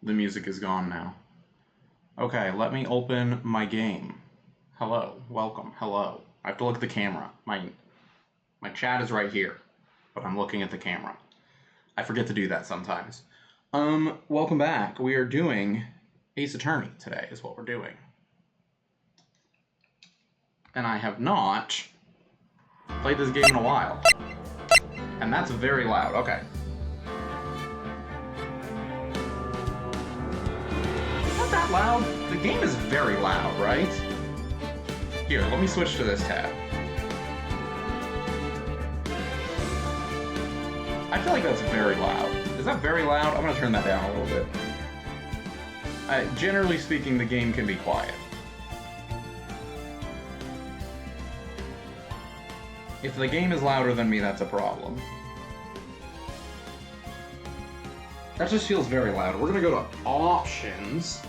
The music is gone now. Okay, let me open my game. Hello, welcome, hello. I have to look at the camera. My chat is right here, but I'm looking at the camera. I forget to do that sometimes. Welcome back. We are doing Ace Attorney today is what we're doing. And I have not played this game in a while. And that's very loud. Okay. Is that that loud? The game is very loud, right? Here, let me switch to this tab. I feel like that's very loud. Is that very loud? I'm gonna turn that down a little bit. Generally speaking, the game can be quiet. If the game is louder than me, that's a problem. That just feels very loud. We're gonna go to options,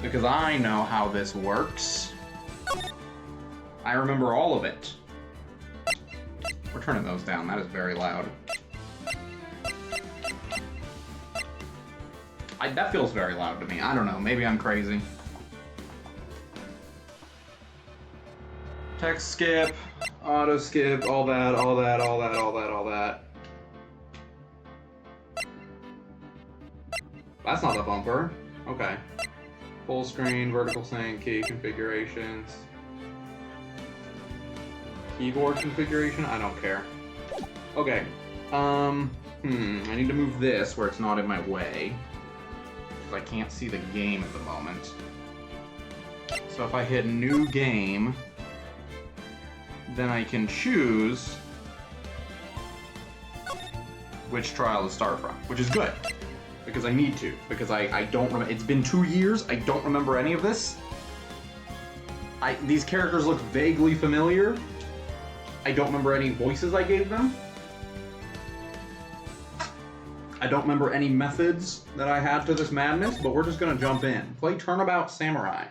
because I know how this works. I remember all of it. We're turning those down. That is very loud. That feels very loud to me. I don't know. Maybe I'm crazy. Text skip, auto skip, all that. That's not the bumper. Okay. Full screen, vertical sync, key configurations. Keyboard configuration? I don't care. Okay. I need to move this where it's not in my way. Because I can't see the game at the moment. So if I hit new game, then I can choose which trial to start from, which is good. Because I need to, because I don't remember. It's been 2 years, I don't remember any of this. These characters look vaguely familiar. I don't remember any voices I gave them. I don't remember any methods that I had to this madness, but we're just gonna jump in. Play Turnabout Samurai.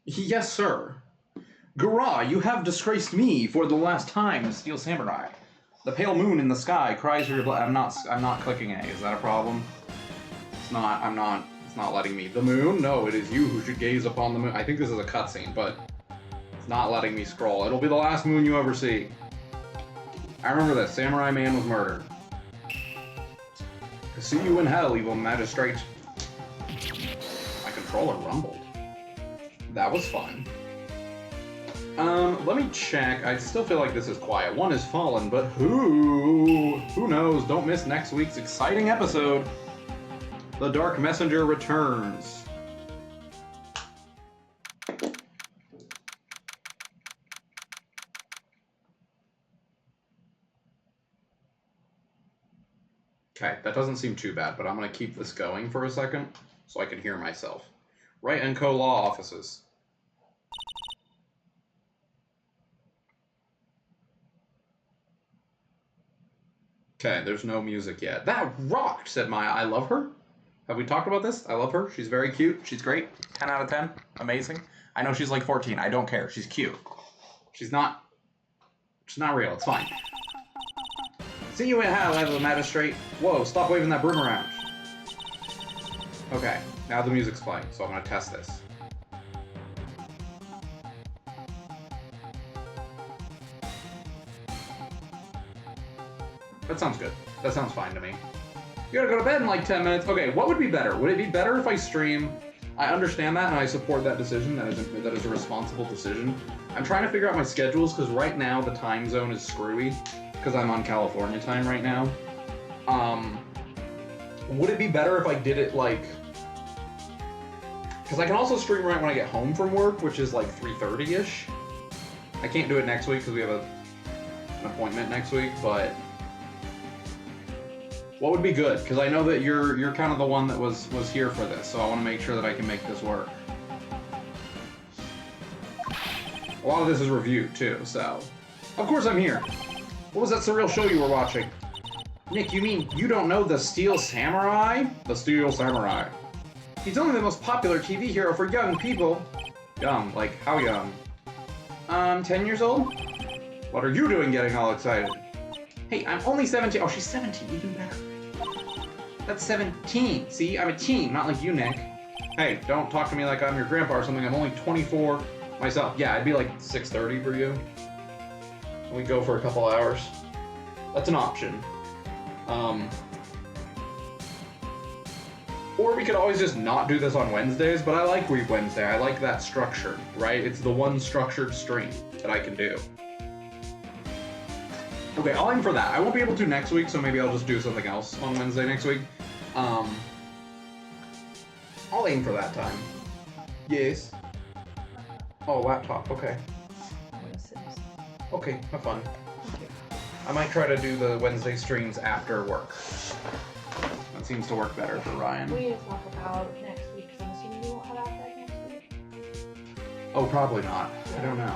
Yes, sir. Gura, you have disgraced me for the last time, Steel Samurai. The pale moon in the sky cries for your blood. I'm not clicking A. Is that a problem? It's not. It's not letting me. The moon? No, it is you who should gaze upon the moon. I think this is a cutscene, but it's not letting me scroll. It'll be the last moon you ever see. I remember this. Samurai man was murdered. See you in hell, evil magistrate. My controller rumbled. That was fun. Let me check. I still feel like this is quiet. One is fallen, but who knows? Don't miss next week's exciting episode. The Dark Messenger returns. Okay, that doesn't seem too bad, but I'm gonna keep this going for a second so I can hear myself. Wright and Co. Law Offices. Okay, there's no music yet. That rocked, said Maya. I love her. Have we talked about this? I love her. She's very cute. She's great. 10 out of 10. Amazing. I know she's like 14. I don't care. She's cute. She's not real. It's fine. See you in hell, evil magistrate. Whoa, stop waving that broom around. Okay, now the music's playing, so I'm gonna test this. That sounds good. That sounds fine to me. You gotta go to bed in like 10 minutes. Okay, what would be better? Would it be better if I stream? I understand that, and I support that decision. That is a responsible decision. I'm trying to figure out my schedules, because right now the time zone is screwy, because I'm on California time right now. Would it be better if I did it like... Because I can also stream right when I get home from work, which is like 3:30-ish. I can't do it next week, because we have an appointment next week, but... What would be good? Because I know that you're kind of the one that was here for this, so I want to make sure that I can make this work. A lot of this is review too, so of course I'm here. What was that surreal show you were watching? Nick, you mean you don't know the Steel Samurai? The Steel Samurai. He's only the most popular TV hero for young people. Young, like how young? 10 years old? What are you doing getting all excited? Hey, I'm only 17. Oh, she's 17, even better. That's 17. See, I'm a teen, not like you, Nick. Hey, don't talk to me like I'm your grandpa or something. I'm only 24 myself. Yeah, I'd be like 6:30 for you. We go for a couple hours. That's an option. Or we could always just not do this on Wednesdays, but I like Week Wednesday. I like that structure, right? It's the one structured stream that I can do. Okay, I'll aim for that. I won't be able to next week, so maybe I'll just do something else on Wednesday next week. I'll aim for that time. Yes. Oh, laptop, okay. Okay, have fun. I might try to do the Wednesday streams after work. That seems to work better for Ryan. We need to talk about next week, so I'm assuming you won't have that next week? Oh, probably not. I don't know.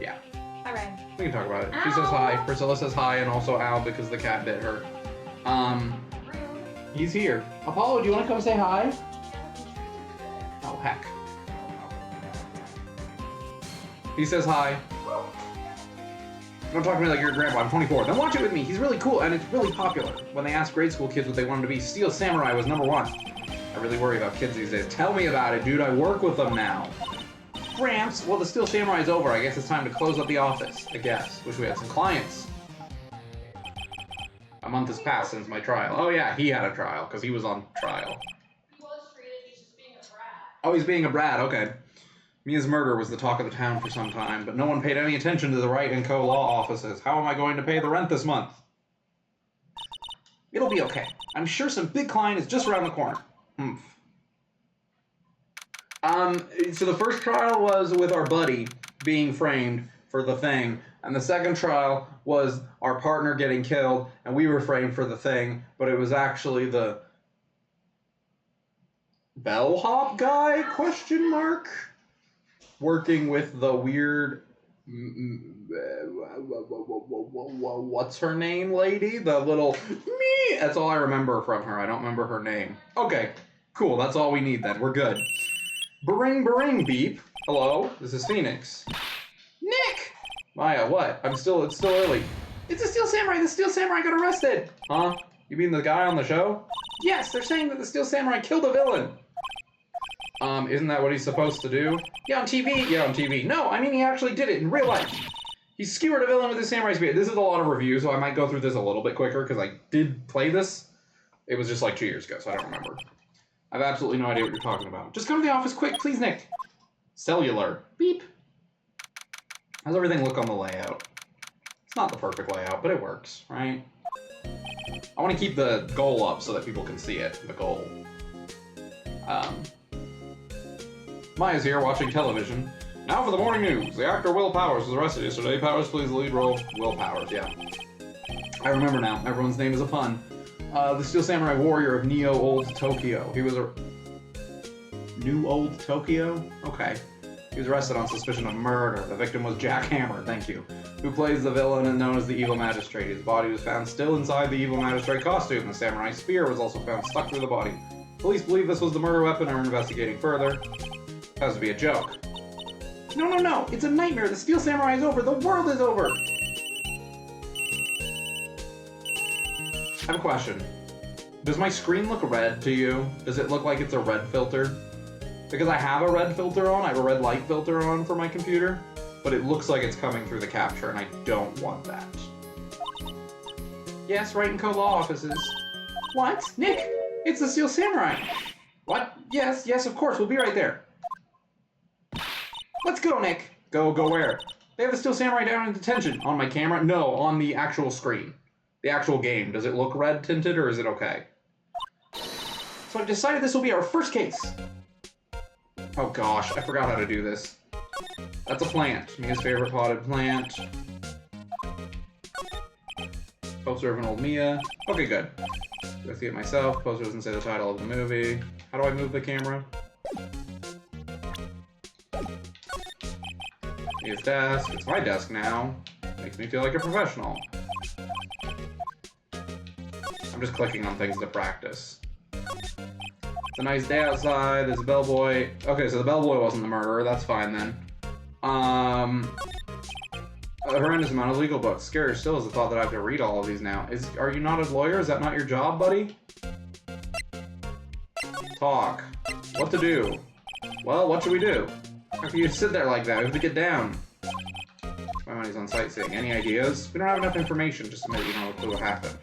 Yeah. Hi, Ryan. We can talk about it. Ow. She says hi. Priscilla says hi, and also ow because the cat bit her. He's here. Apollo, do you want to come say hi? Oh, heck. He says hi. Don't talk to me like you're a grandpa. I'm 24. Then watch it with me. He's really cool, and it's really popular. When they ask grade school kids what they wanted to be, Steel Samurai was #1. I really worry about kids these days. Tell me about it, dude. I work with them now. Gramps, well, the Steel Samurai's over. I guess it's time to close up the office. I guess. Wish we had some clients. A month has passed since my trial. Oh, yeah, he had a trial, because he was on trial. He was treated. He's just being a brat. Oh, he's being a brat. Okay. Mia's murder was the talk of the town for some time, but no one paid any attention to the Wright & Co. law offices. How am I going to pay the rent this month? It'll be okay. I'm sure some big client is just around the corner. Humph. So the first trial was with our buddy being framed for the thing, and the second trial was our partner getting killed, and we were framed for the thing, but it was actually the bellhop guy, question mark? Working with the weird, what's her name, lady? The little me. That's all I remember from her. I don't remember her name. Okay, cool. That's all we need then. We're good. Bring, bring, beep. Hello, this is Phoenix. Nick. Maya, what? It's still early. It's a Steel Samurai. The Steel Samurai got arrested. Huh? You mean the guy on the show? Yes, they're saying that the Steel Samurai killed a villain. Isn't that what he's supposed to do? Yeah, on TV. Yeah, on TV. No, I mean he actually did it in real life. He skewered a villain with his samurai spear. This is a lot of reviews, so I might go through this a little bit quicker, because I did play this. It was just like 2 years ago, so I don't remember. I have absolutely no idea what you're talking about. Just come to the office quick, please, Nick. Cellular. Beep. How's everything look on the layout? It's not the perfect layout, but it works, right? I want to keep the goal up so that people can see it, the goal. Maya's here watching television. Now for the morning news. The actor Will Powers was arrested yesterday. Powers plays the lead role. Will Powers, yeah. I remember now. Everyone's name is a pun. The Steel Samurai warrior of Neo Old Tokyo. He was a... New Old Tokyo? Okay. He was arrested on suspicion of murder. The victim was Jack Hammer, thank you, who plays the villain and known as the Evil Magistrate. His body was found still inside the Evil Magistrate costume. The samurai spear was also found stuck through the body. Police believe this was the murder weapon and are investigating further. Has to be a joke. No, no, no! It's a nightmare! The Steel Samurai is over! The world is over! I have a question. Does my screen look red to you? Does it look like it's a red filter? Because I have a red filter on, I have a red light filter on for my computer, but it looks like it's coming through the capture, and I don't want that. Yes, Wright & Co. law offices. What? Nick! It's the Steel Samurai! What? Yes, yes, of course, we'll be right there. Let's go, Nick! Go where? They have the Steel Samurai down in detention. On my camera? No, on the actual screen. The actual game. Does it look red tinted, or is it okay? So I've decided this will be our first case. Oh gosh, I forgot how to do this. That's a plant. Mia's favorite potted plant. Poster of an old Mia. Okay, good. I see it myself. Poster doesn't say the title of the movie. How do I move the camera? Mia's desk. It's my desk now. Makes me feel like a professional. I'm just clicking on things to practice. It's a nice day outside. There's a bellboy. Okay, so the bellboy wasn't the murderer. That's fine then. A horrendous amount of legal books. Scarier still is the thought that I have to read all of these now. Are you not a lawyer? Is that not your job, buddy? Talk. What to do? Well, what should we do? How can you sit there like that? We have to get down. My money's on sightseeing. Any ideas? We don't have enough information. Just admit you don't have a clue what happened.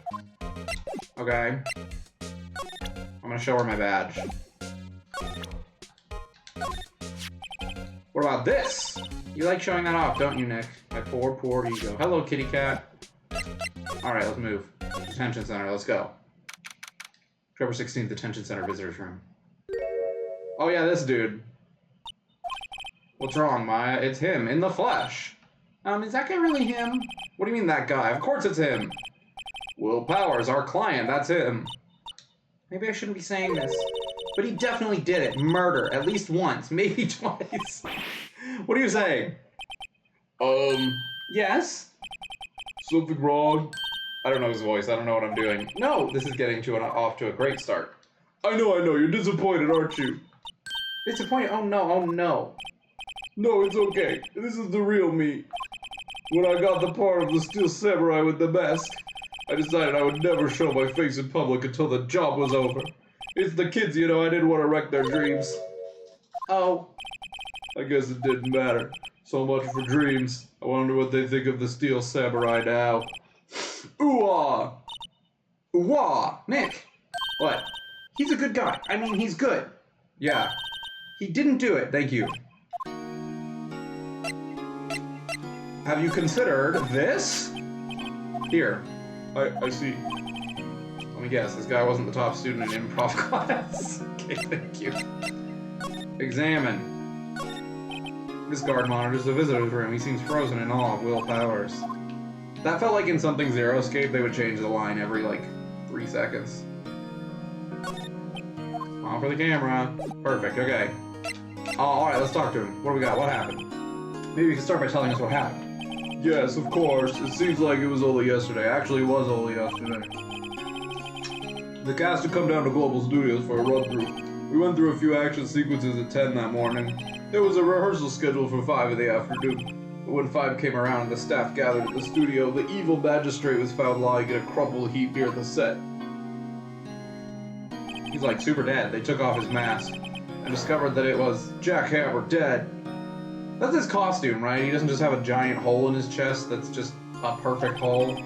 Okay. I'm gonna show her my badge. What about this? You like showing that off, don't you, Nick? My poor, poor ego. Hello, kitty cat. Alright, let's move. Detention center, let's go. October 16th, detention center visitors room. Oh yeah, this dude. What's wrong, Maya? It's him, in the flesh. Is that guy really him? What do you mean, that guy? Of course it's him. Will Powers, our client, that's him. Maybe I shouldn't be saying this, but he definitely did it. Murder, at least once, maybe twice. What are you saying? Yes? Something wrong? I don't know his voice, I don't know what I'm doing. No, this is getting off to a great start. I know, you're disappointed, aren't you? Disappointed? Oh no, No, it's okay. This is the real me. When I got the part of the Steel Samurai with the mask, I decided I would never show my face in public until the job was over. It's the kids, you know, I didn't want to wreck their dreams. Oh. I guess it didn't matter. So much for dreams. I wonder what they think of the Steel Samurai now. Ooh-ah! Ooh-ah! Nick! What? He's a good guy. I mean, he's good. Yeah. He didn't do it. Thank you. Have you considered this? Here. I see. Let me guess, this guy wasn't the top student in improv class. Okay, thank you. Examine. This guard monitors the visitor's room. He seems frozen in awe of Will Powers. That felt like in something Zeroscape, they would change the line every, 3 seconds. Smile for the camera. Perfect, okay. Oh, alright, let's talk to him. What do we got? What happened? Maybe you can start by telling us what happened. Yes, of course. It seems like it was only yesterday. Actually, it was only yesterday. The cast had come down to Global Studios for a run-through. We went through a few action sequences at 10 that morning. There was a rehearsal scheduled for 5 in the afternoon. But when 5 came around and the staff gathered at the studio, the evil magistrate was found lying in a crumpled heap near the set. He's like super dead. They took off his mask and discovered that it was Jack Hammer dead. That's his costume, right? He doesn't just have a giant hole in his chest that's just a perfect hole.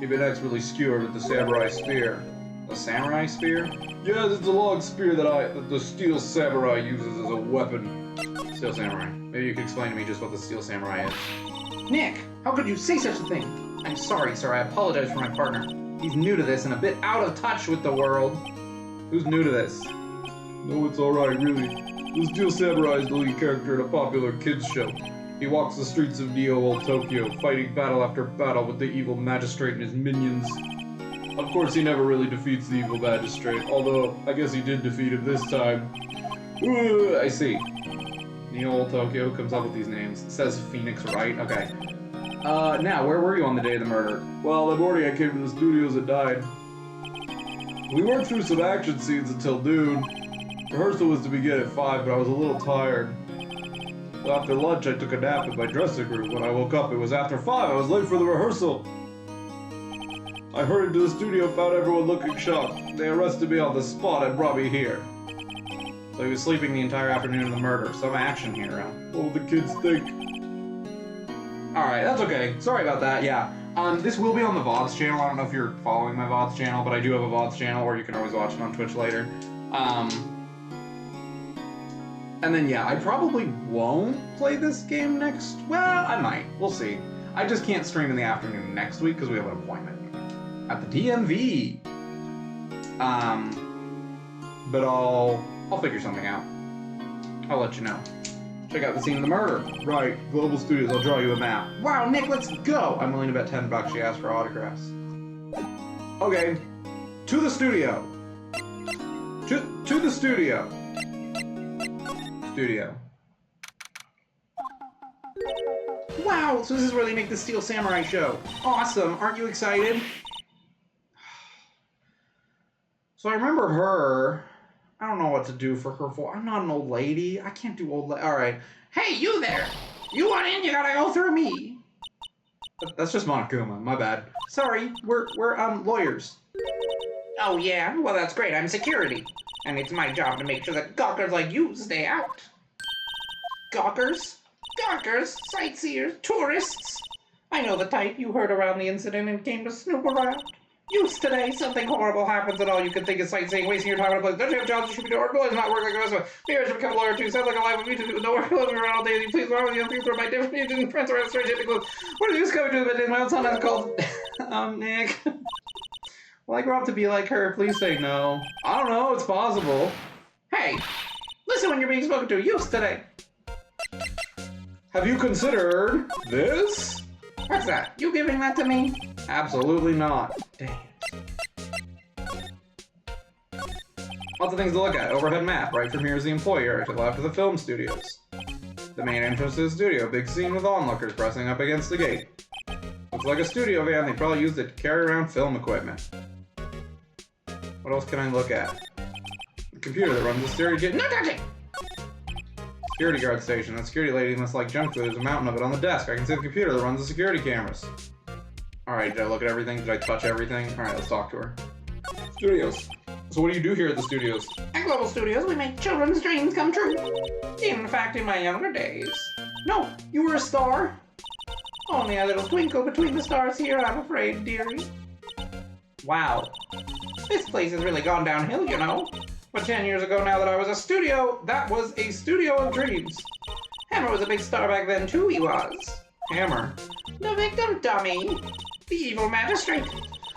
He'd been expertly skewered with the samurai spear. A samurai spear? Yes, it's a long spear that the Steel Samurai uses as a weapon. Steel Samurai. Maybe you could explain to me just what the Steel Samurai is. Nick, how could you say such a thing? I'm sorry, sir. I apologize for my partner. He's new to this and a bit out of touch with the world. Who's new to this? No, it's alright, really. The Steel Samurai is the lead character in a popular kids show. He walks the streets of Neo-Old Tokyo, fighting battle after battle with the evil magistrate and his minions. Of course, he never really defeats the evil magistrate, although I guess he did defeat him this time. Ooh, I see. Neo-Old Tokyo comes up with these names. It says Phoenix Wright. Okay. Now, where were you on the day of the murder? Well, that morning I came to the studios at 9. We worked through some action scenes until noon. Rehearsal was to begin at 5, but I was a little tired. So after lunch, I took a nap in my dressing room. When I woke up, it was after 5. I was late for the rehearsal. I hurried to the studio, found everyone looking shocked. They arrested me on the spot and brought me here. So he was sleeping the entire afternoon of the murder. Some action here, huh? What will the kids think? Alright, that's okay. Sorry about that, yeah. This will be on the VODs channel. I don't know if you're following my VODs channel, but I do have a VODs channel, or you can always watch it on Twitch later. And then, yeah, I probably won't play this game next... Well, I might. We'll see. I just can't stream in the afternoon next week because we have an appointment at the DMV. But I'll figure something out. I'll let you know. Check out the scene of the murder. Right, Global Studios, I'll draw you a map. Wow, Nick, let's go! I'm willing to bet $10 she asked for autographs. Okay, to the studio. To the studio. Wow, so this is where they make the Steel Samurai show. Awesome, aren't you excited? So I remember her. I don't know what to do for her for. I'm not an old lady. I can't do old Alright. Hey, you there! You want in, you gotta go through me. That's just Monokuma, my bad. Sorry, we're lawyers. Oh yeah? Well, that's great. I'm security. And it's my job to make sure that gawkers like you stay out. Gawkers? Gawkers? Sightseers? Tourists? I know the type. You heard around the incident and came to snoop around. Youth today, something horrible happens and all you can think is sightseeing, wasting your time on a place. Don't you have jobs you should be doing? Or boys not work like the rest of us. Maybe I should become a lawyer too. Sounds like a life of me to do with no work. Living around all day. Please, why would you think for my different needs and friends around straight to clothes? What are you coming to the bed? My own son is called Nick. Will I grow up to be like her? Please say no. I don't know, it's possible. Hey, listen when you're being spoken to. Youth today. Have you considered this? What's that? You giving that to me? Absolutely not. Dang it. Lots of things to look at. Overhead map. Right from here is the employee area. To the left of the film studios. The main entrance to the studio. Big scene with onlookers pressing up against the gate. Looks like a studio van. They probably used it to carry around film equipment. What else can I look at? The computer that runs the security. No touching! Security guard station. That security lady must like junk food. There's a mountain of it on the desk. I can see the computer that runs the security cameras. Alright, did I look at everything? Did I touch everything? Alright, let's talk to her. Studios. So what do you do here at the studios? At Global Studios, we make children's dreams come true. In fact, in my younger days. No, you were a star. Only a little twinkle between the stars here, I'm afraid, dearie. Wow. This place has really gone downhill, you know. But 10 years ago now that I was a studio, that was a studio of dreams. Hammer was a big star back then too, he was. Hammer. The victim dummy. The evil magistrate.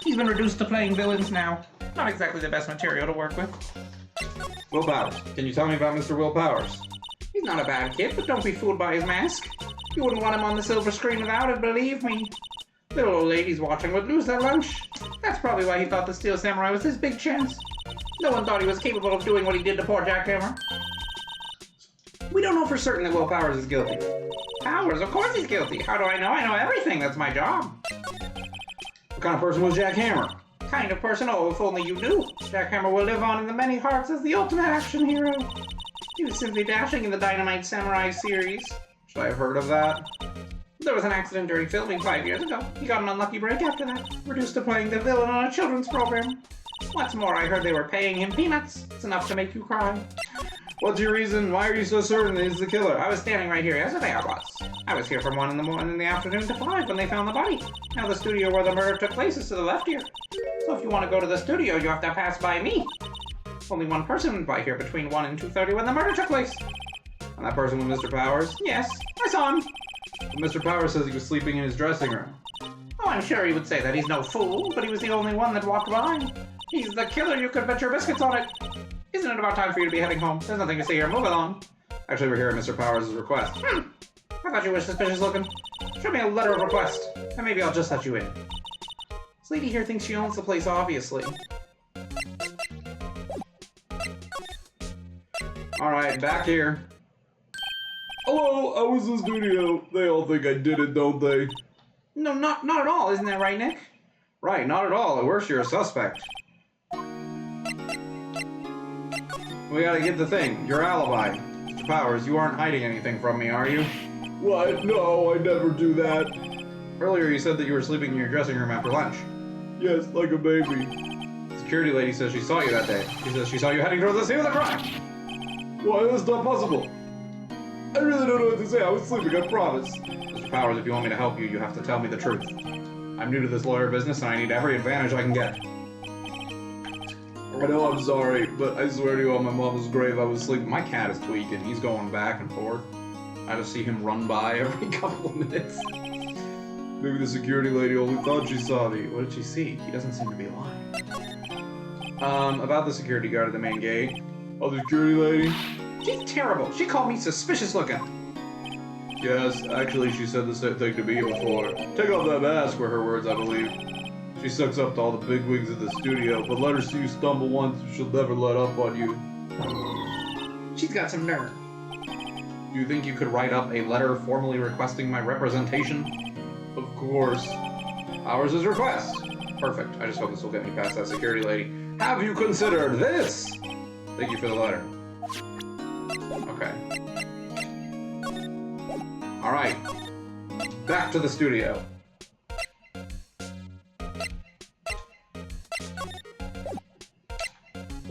He's been reduced to playing villains now. Not exactly the best material to work with. Will Powers. Can you tell me about Mr. Will Powers? He's not a bad kid, but don't be fooled by his mask. You wouldn't want him on the silver screen without it, believe me. Little old ladies watching would lose their lunch. That's probably why he thought the Steel Samurai was his big chance. No one thought he was capable of doing what he did to poor Jackhammer. We don't know for certain that Will Powers is guilty. Powers? Of course he's guilty. How do I know? I know everything. That's my job. What kind of person was Jack Hammer? Kind of person? Oh, if only you knew. Jackhammer will live on in the many hearts as the ultimate action hero. He was simply dashing in the Dynamite Samurai series. Should I have heard of that? There was an accident during filming 5 years ago. He got an unlucky break after that, reduced to playing the villain on a children's program. What's more, I heard they were paying him peanuts. It's enough to make you cry. What's your reason? Why are you so certain he's the killer? I was standing right here yesterday, I was. I was here from 1 in the morning in the afternoon to 5 when they found the body. Now the studio where the murder took place is to the left here. So if you want to go to the studio, you have to pass by me. Only one person went by here between 1 and 2:30 when the murder took place. And that person was Mr. Powers? Yes, I saw him. But Mr. Powers says he was sleeping in his dressing room. Oh, I'm sure he would say that. He's no fool, but he was the only one that walked by. He's the killer. You could bet your biscuits on it. Isn't it about time for you to be heading home? There's nothing to see here. Move along. Actually, we're here at Mr. Powers' request. I thought you were suspicious looking. Show me a letter of request, and maybe I'll just let you in. This lady here thinks she owns the place, obviously. Alright, back here. Hello, I was in the studio. They all think I did it, don't they? No, not at all. Isn't that right, Nick? Right, not at all. At worst, you're a suspect. We gotta get the thing. Your alibi. Mr. Powers, you aren't hiding anything from me, are you? What? No, I never do that. Earlier you said that you were sleeping in your dressing room after lunch. Yes, like a baby. The security lady says she saw you that day. She says she saw you heading towards the scene of the crime. Why, that's not possible. I really don't know what to say. I was sleeping, I promise. Mr. Powers, if you want me to help you, you have to tell me the truth. I'm new to this lawyer business and I need every advantage I can get. I know I'm sorry, but I swear to you on my mom's grave I was sleeping. My cat is tweaking. He's going back and forth. I just see him run by every couple of minutes. Maybe the security lady only thought she saw me. What did she see? He doesn't seem to be lying. About the security guard at the main gate. Oh, the security lady? She's terrible. She called me suspicious looking. Yes, actually she said the same thing to me before. Take off that mask were her words, I believe. She sucks up to all the bigwigs of the studio, but let her see you stumble once and she'll never let up on you. She's got some nerve. Do you think you could write up a letter formally requesting my representation? Of course. Ours is request. Perfect. I just hope this will get me past that security lady. Have you considered this? Thank you for the letter. Okay. Alright. Back to the studio.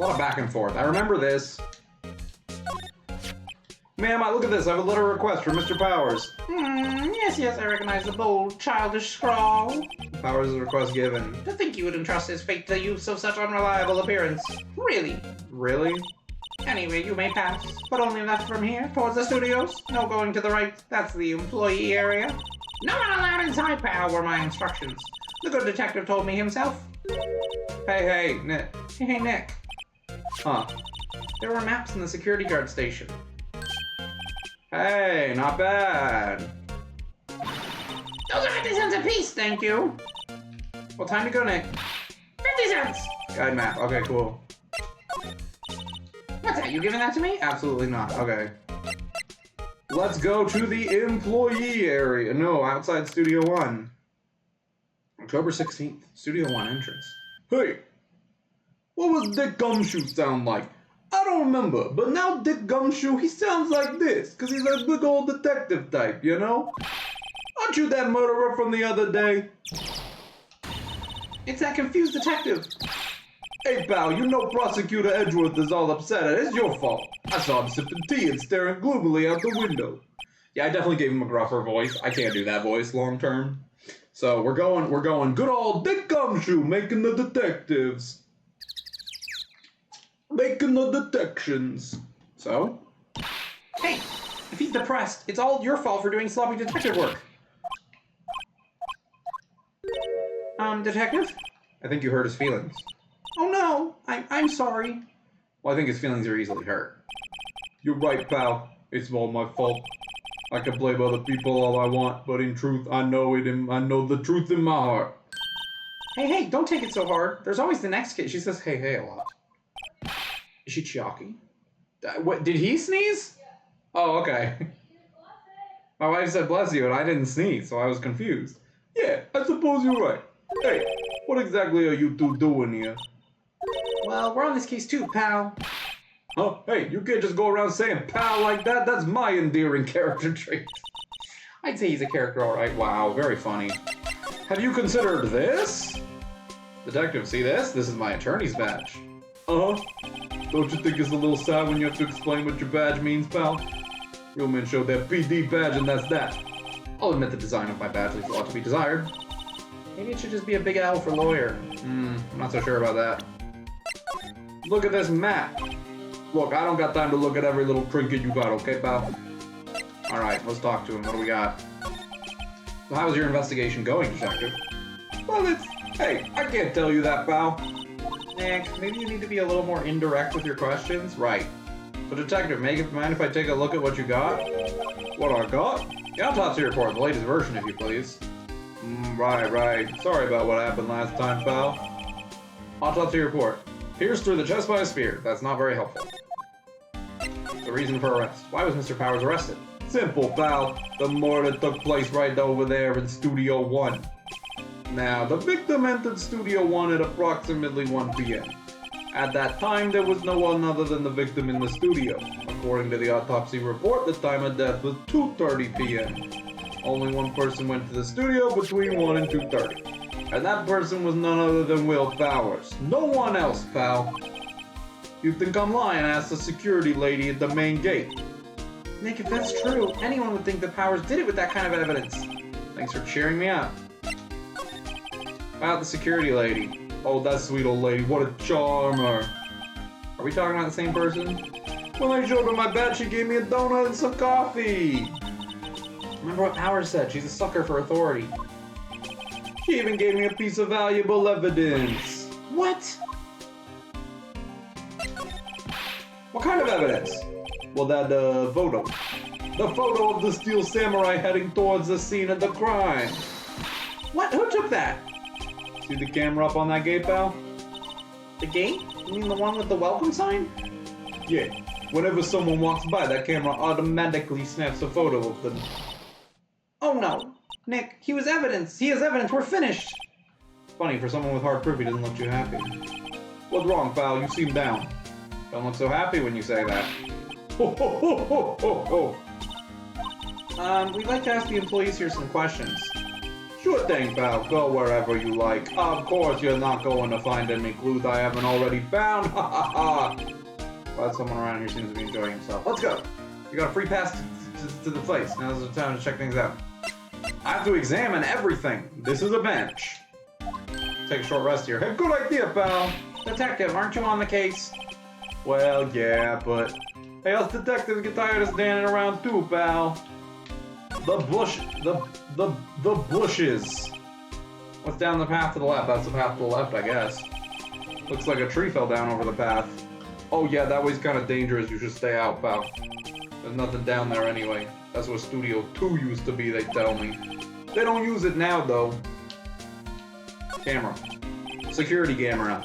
lot of back and forth. I remember this. Ma'am, look at this. I have a letter of request from Mr. Powers. Yes, I recognize the bold, childish scrawl. Powers' request given. To think you would entrust his fate to use of such unreliable appearance. Really? Really? Anyway, you may pass, but only left from here, towards the studios. No going to the right, that's the employee area. No one allowed inside, pal, were my instructions. The good detective told me himself. Hey, Nick. Hey, Nick. Huh. There were maps in the security guard station. Hey, not bad. Those are 50 cents apiece, thank you. Well, time to go, Nick. 50 cents! Guide map. Okay, cool. What's that, you giving that to me? Absolutely not. Okay. Let's go to the employee area. No, outside Studio 1. October 16th. Studio 1 entrance. Hey! What was Dick Gumshoe sound like? I don't remember, but now Dick Gumshoe, he sounds like this, because he's a big old detective type, you know? Aren't you that murderer from the other day? It's that confused detective. Hey pal, you know Prosecutor Edgeworth is all upset and it's your fault. I saw him sipping tea and staring gloomily out the window. Yeah, I definitely gave him a gruffer voice. I can't do that voice long term. So we're going good old Dick Gumshoe making the detectives. Making the detections. So? Hey, if he's depressed, it's all your fault for doing sloppy detective work. Detective? I think you hurt his feelings. Oh no, I'm sorry. Well, I think his feelings are easily hurt. You're right, pal. It's all my fault. I can blame other people all I want, but in truth, I know the truth in my heart. Hey, don't take it so hard. There's always the next kid. She says hey a lot. Is she Chiaki? What, did he sneeze? Oh, okay. My wife said bless you, and I didn't sneeze, so I was confused. Yeah, I suppose you're right. Hey, what exactly are you two doing here? Well, we're on this case too, pal. Huh? Hey, you can't just go around saying pal like that. That's my endearing character trait. I'd say he's a character, alright. Wow, very funny. Have you considered this? Detective, see this? This is my attorney's badge. Uh-huh. Don't you think it's a little sad when you have to explain what your badge means, pal? Real men show their PD badge and that's that. I'll admit the design of my badge leaves a lot to be desired. Maybe it should just be a big L for lawyer. I'm not so sure about that. Look at this map. Look, I don't got time to look at every little trinket you got, okay, pal? Alright, let's talk to him. What do we got? So how's your investigation going, detective? Well, hey, I can't tell you that, pal. Nick, maybe you need to be a little more indirect with your questions. Right. So, detective, mind if I take a look at what you got? What I got? The autopsy report, the latest version, if you please. Right. Sorry about what happened last time, pal. Autopsy report. Pierced through the chest by a spear. That's not very helpful. The reason for arrest. Why was Mr. Powers arrested? Simple, pal. The murder took place right over there in Studio 1. Now, the victim entered Studio 1 at approximately 1 p.m. At that time, there was no one other than the victim in the studio. According to the autopsy report, the time of death was 2:30 p.m. Only one person went to the studio between 1 and 2:30. And that person was none other than Will Powers. No one else, pal. You think I'm lying? Ask the security lady at the main gate. Nick, if that's true, anyone would think that Powers did it with that kind of evidence. Thanks for cheering me up. About the security lady. Oh, that sweet old lady. What a charmer. Are we talking about the same person? When I showed her my badge, she gave me a donut and some coffee. Remember what Powers said. She's a sucker for authority. She even gave me a piece of valuable evidence. What? What kind of evidence? Well, that photo. The photo of the Steel Samurai heading towards the scene of the crime. What? Who took that? See the camera up on that gate, pal? The gate? You mean the one with the welcome sign? Yeah. Whenever someone walks by, that camera automatically snaps a photo of them. Oh no. Nick, he was evidence. He has evidence. We're finished. Funny, for someone with hard proof, he doesn't look too happy. What's wrong, pal? You seem down. Don't look so happy when you say that. Ho ho ho ho ho ho. We'd like to ask the employees here some questions. Sure thing, pal. Go wherever you like. Of course you're not going to find any clues I haven't already found. Ha ha ha. Glad someone around here seems to be enjoying himself. Let's go. You got a free pass to the place. Now's the time to check things out. I have to examine everything. This is a bench. Take a short rest here. Hey, good idea, pal. Detective, aren't you on the case? Well, yeah, but... Hey, us detectives get tired of standing around too, pal. The bushes. What's down the path to the left? That's the path to the left, I guess. Looks like a tree fell down over the path. Oh yeah, that way's kind of dangerous. You should stay out, pal. There's nothing down there anyway. That's what Studio 2 used to be, they tell me. They don't use it now, though. Camera. Security camera.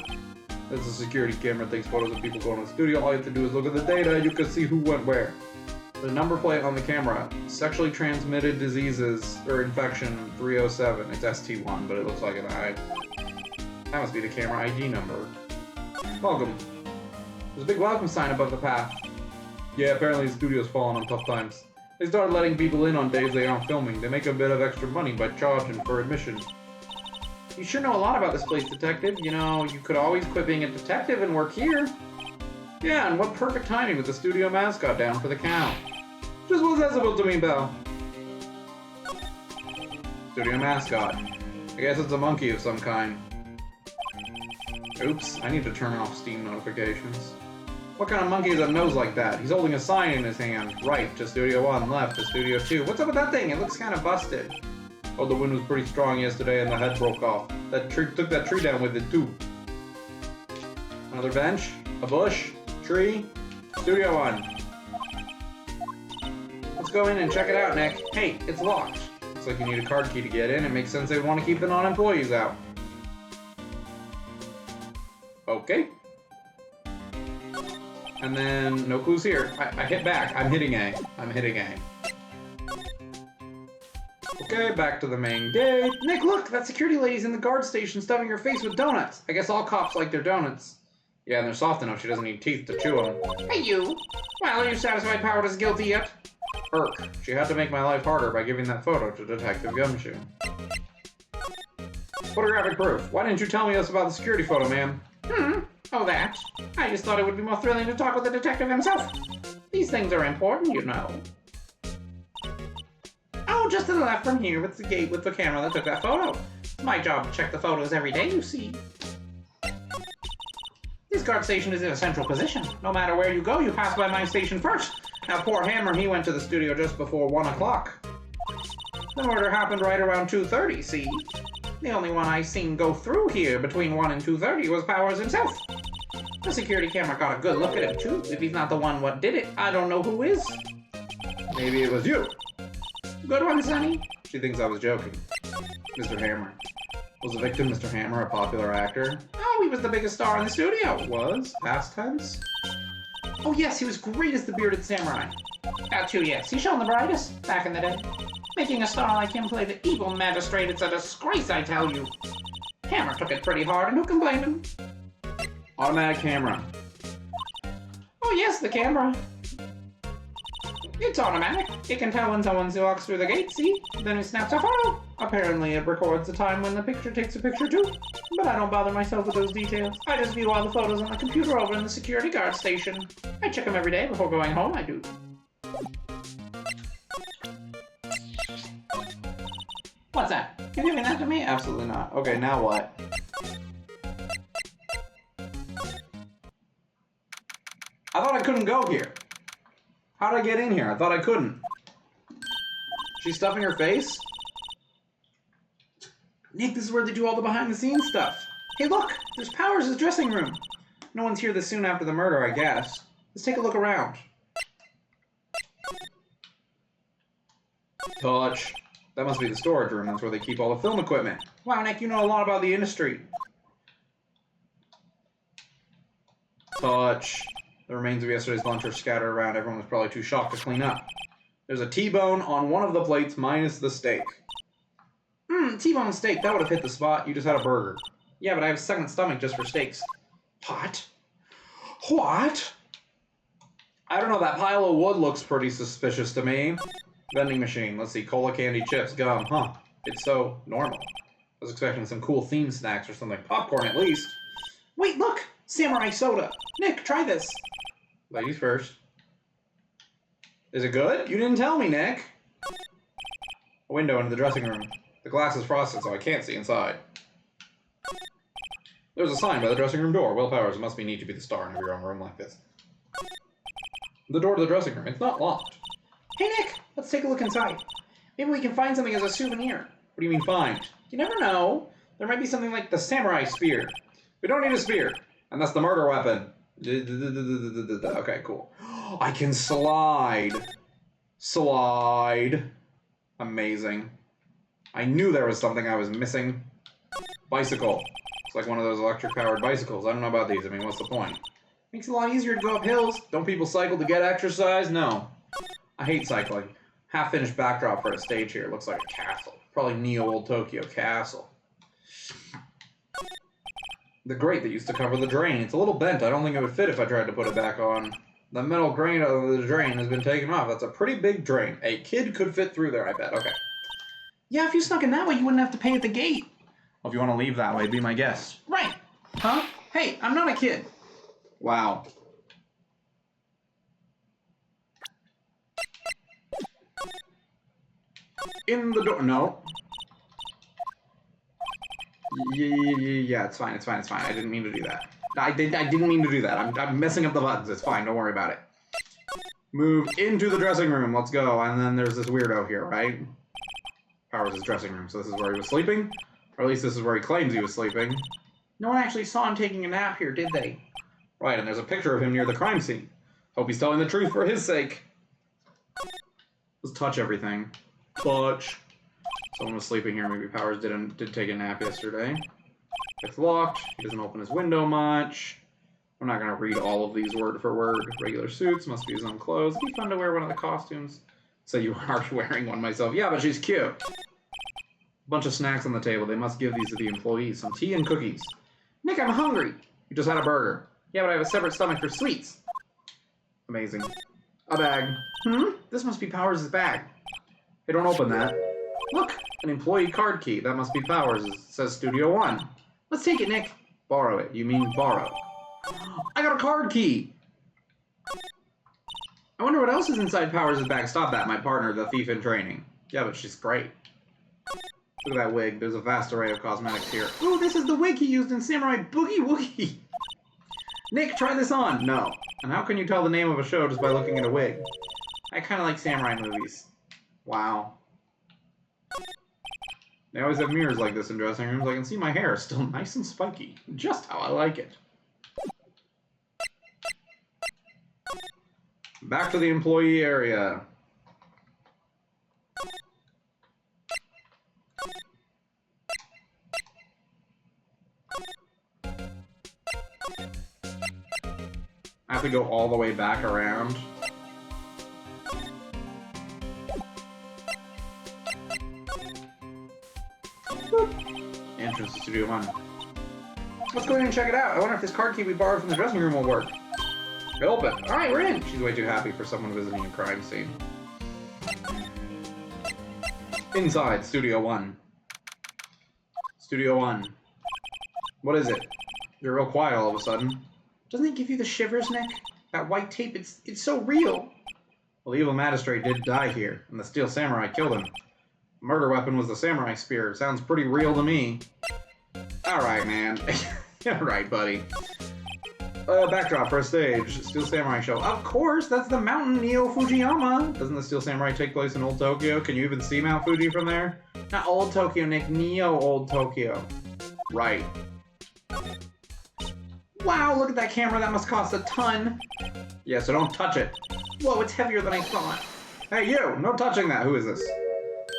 This is a security camera that takes photos of people going to the studio. All you have to do is look at the data. You can see who went where. The number plate on the camera. Sexually transmitted diseases or infection 307. It's ST1, but it looks like an I. That must be the camera ID number. Welcome. There's a big welcome sign above the path. Yeah, apparently the studio's fallen on tough times. They started letting people in on days they aren't filming. They make a bit of extra money by charging for admission. You sure know a lot about this place, detective. You know, you could always quit being a detective and work here. Yeah, and what perfect timing with the studio mascot down for the count. Just what's that supposed to mean, pal? Studio mascot. I guess it's a monkey of some kind. Oops, I need to turn off Steam notifications. What kind of monkey has a nose like that? He's holding a sign in his hand. Right to Studio 1, left to Studio 2. What's up with that thing? It looks kind of busted. Oh, the wind was pretty strong yesterday and the head broke off. That tree took that tree down with it too. Another bench, a bush, tree, Studio 1. Let's go in and check it out, Nick. Hey, it's locked. Looks like you need a card key to get in. It makes sense they'd want to keep the non-employees out. Okay. And then, no clues here. I hit back. I'm hitting A. I'm hitting A. Okay, back to the main gate. Nick, look! That security lady's in the guard station stuffing her face with donuts. I guess all cops like their donuts. Yeah, and they're soft enough she doesn't need teeth to chew them. Hey, you! Well, are you satisfied Powers is guilty yet? Irk. She had to make my life harder by giving that photo to Detective Gumshoe. Photographic proof. Why didn't you tell me this about the security photo, ma'am? Oh, that? I just thought it would be more thrilling to talk with the detective himself. These things are important, you know. Oh, just to the left from here with the gate with the camera that took that photo. It's my job to check the photos every day, you see. This guard station is in a central position. No matter where you go, you pass by my station first. Now, poor Hammer, he went to the studio just before 1 o'clock. The murder happened right around 2:30, see? The only one I seen go through here between 1 and 2:30 was Powers himself. The security camera got a good look at him, too. If he's not the one what did it, I don't know who is. Maybe it was you. Good one, Sonny. She thinks I was joking. Mr. Hammer. Was the victim Mr. Hammer a popular actor? Oh, he was the biggest star in the studio. Was? Past tense? Oh, yes, he was great as the bearded samurai. That too, yes. He shone the brightest back in the day. Making a star like him play the evil magistrate, it's a disgrace, I tell you. Hammer took it pretty hard, and who can blame him? Automatic camera. Oh, yes, the camera. It's automatic. It can tell when someone walks through the gate, see? Then it snaps a photo. Apparently, it records the time when the picture takes a picture, too. But I don't bother myself with those details. I just view all the photos on the computer over in the security guard station. I check them every day before going home, I do. What's that? You giving that to me? Absolutely not. Okay, now what? I thought I couldn't go here. How did I get in here? I thought I couldn't. She's stuffing her face? Nick, this is where they do all the behind-the-scenes stuff. Hey, look! There's Powers' dressing room. No one's here this soon after the murder, I guess. Let's take a look around. Touch. That must be the storage room. That's where they keep all the film equipment. Wow, Nick, you know a lot about the industry. Touch. The remains of yesterday's lunch are scattered around. Everyone was probably too shocked to clean up. There's a T-bone on one of the plates minus the steak. T-bone steak, that would have hit the spot. You just had a burger. Yeah, but I have a second stomach just for steaks. What? What? I don't know, that pile of wood looks pretty suspicious to me. Vending machine. Let's see, cola, candy, chips, gum. Huh. It's so normal. I was expecting some cool theme snacks or something. Popcorn, at least. Wait, look! Samurai soda. Nick, try this. Ladies first. Is it good? You didn't tell me, Nick. A window into the dressing room. The glass is frosted, so I can't see inside. There's a sign by the dressing room door. Will Powers, it must be neat to be the star and have your own room like this. The door to the dressing room. It's not locked. Hey, Nick, let's take a look inside. Maybe we can find something as a souvenir. What do you mean find? You never know. There might be something like the samurai spear. We don't need a spear. And that's the murder weapon. Okay, cool. I can slide. Slide. Amazing. I knew there was something I was missing. Bicycle. It's like one of those electric-powered bicycles. I don't know about these. I mean, what's the point? Makes it a lot easier to go up hills. Don't people cycle to get exercise? No. I hate cycling. Half-finished backdrop for a stage here. Looks like a castle. Probably Neo Old Tokyo Castle. The grate that used to cover the drain. It's a little bent. I don't think it would fit if I tried to put it back on. The metal grain of the drain has been taken off. That's a pretty big drain. A kid could fit through there, I bet. Okay. Yeah, if you snuck in that way, you wouldn't have to pay at the gate. Well, if you want to leave that way, be my guest. Right. Huh? Hey, I'm not a kid. Wow. In the door. No. Yeah, it's fine. I didn't mean to do that. I didn't mean to do that. I'm messing up the buttons. It's fine. Don't worry about it. Move into the dressing room. Let's go. And then there's this weirdo here, right? Powers' dressing room. So this is where he was sleeping? Or at least this is where he claims he was sleeping. No one actually saw him taking a nap here, did they? Right, and there's a picture of him near the crime scene. Hope he's telling the truth for his sake. Let's touch everything. Touch. Someone was sleeping here. Maybe Powers did take a nap yesterday. It's locked. He doesn't open his window much. I'm not going to read all of these word for word. Regular suits. Must be his own clothes. It'd be fun to wear one of the costumes. Say you are wearing one myself. Yeah, but she's cute. Bunch of snacks on the table. They must give these to the employees. Some tea and cookies. Nick, I'm hungry. You just had a burger. Yeah, but I have a separate stomach for sweets. Amazing. A bag. This must be Powers' bag. Hey, don't open that. Look, An employee card key. That must be Powers'. It says Studio One. let's take it, Nick. Borrow it. You mean borrow. I got a card key! I wonder what else is inside Powers' bag. Stop that, my partner, the thief in training. Yeah, but she's great. Look at that wig. There's a vast array of cosmetics here. Ooh, this is the wig he used in Samurai Boogie Woogie. Nick, try this on! No. And how can you tell the name of a show just by looking at a wig? I kind of like samurai movies. Wow. They always have mirrors like this in dressing rooms. I can see my hair still nice and spiky. Just how I like it. Back to the employee area. I have to go all the way back around. Entrance to Studio One. Let's go in and check it out. I wonder if this card key we borrowed from the dressing room will work. Open. Alright, we're in. She's way too happy for someone visiting a crime scene. Inside Studio One. Studio One. What is it? You're real quiet all of a sudden. Doesn't it give you the shivers, Nick? That white tape, it's so real. Well, the evil magistrate did die here, and the steel samurai killed him. The murder weapon was the samurai spear. Sounds pretty real to me. Alright, man. You're right, buddy. Backdrop for a stage. Steel Samurai show. Of course, that's the mountain Neo Fujiyama. Doesn't the Steel Samurai take place in Old Tokyo? Can you even see Mount Fuji from there? Not Old Tokyo, Nick. Neo Old Tokyo. Right. Wow, look at that camera. That must cost a ton. Yeah, so don't touch it. Whoa, it's heavier than I thought. Hey, you! No touching that. Who is this?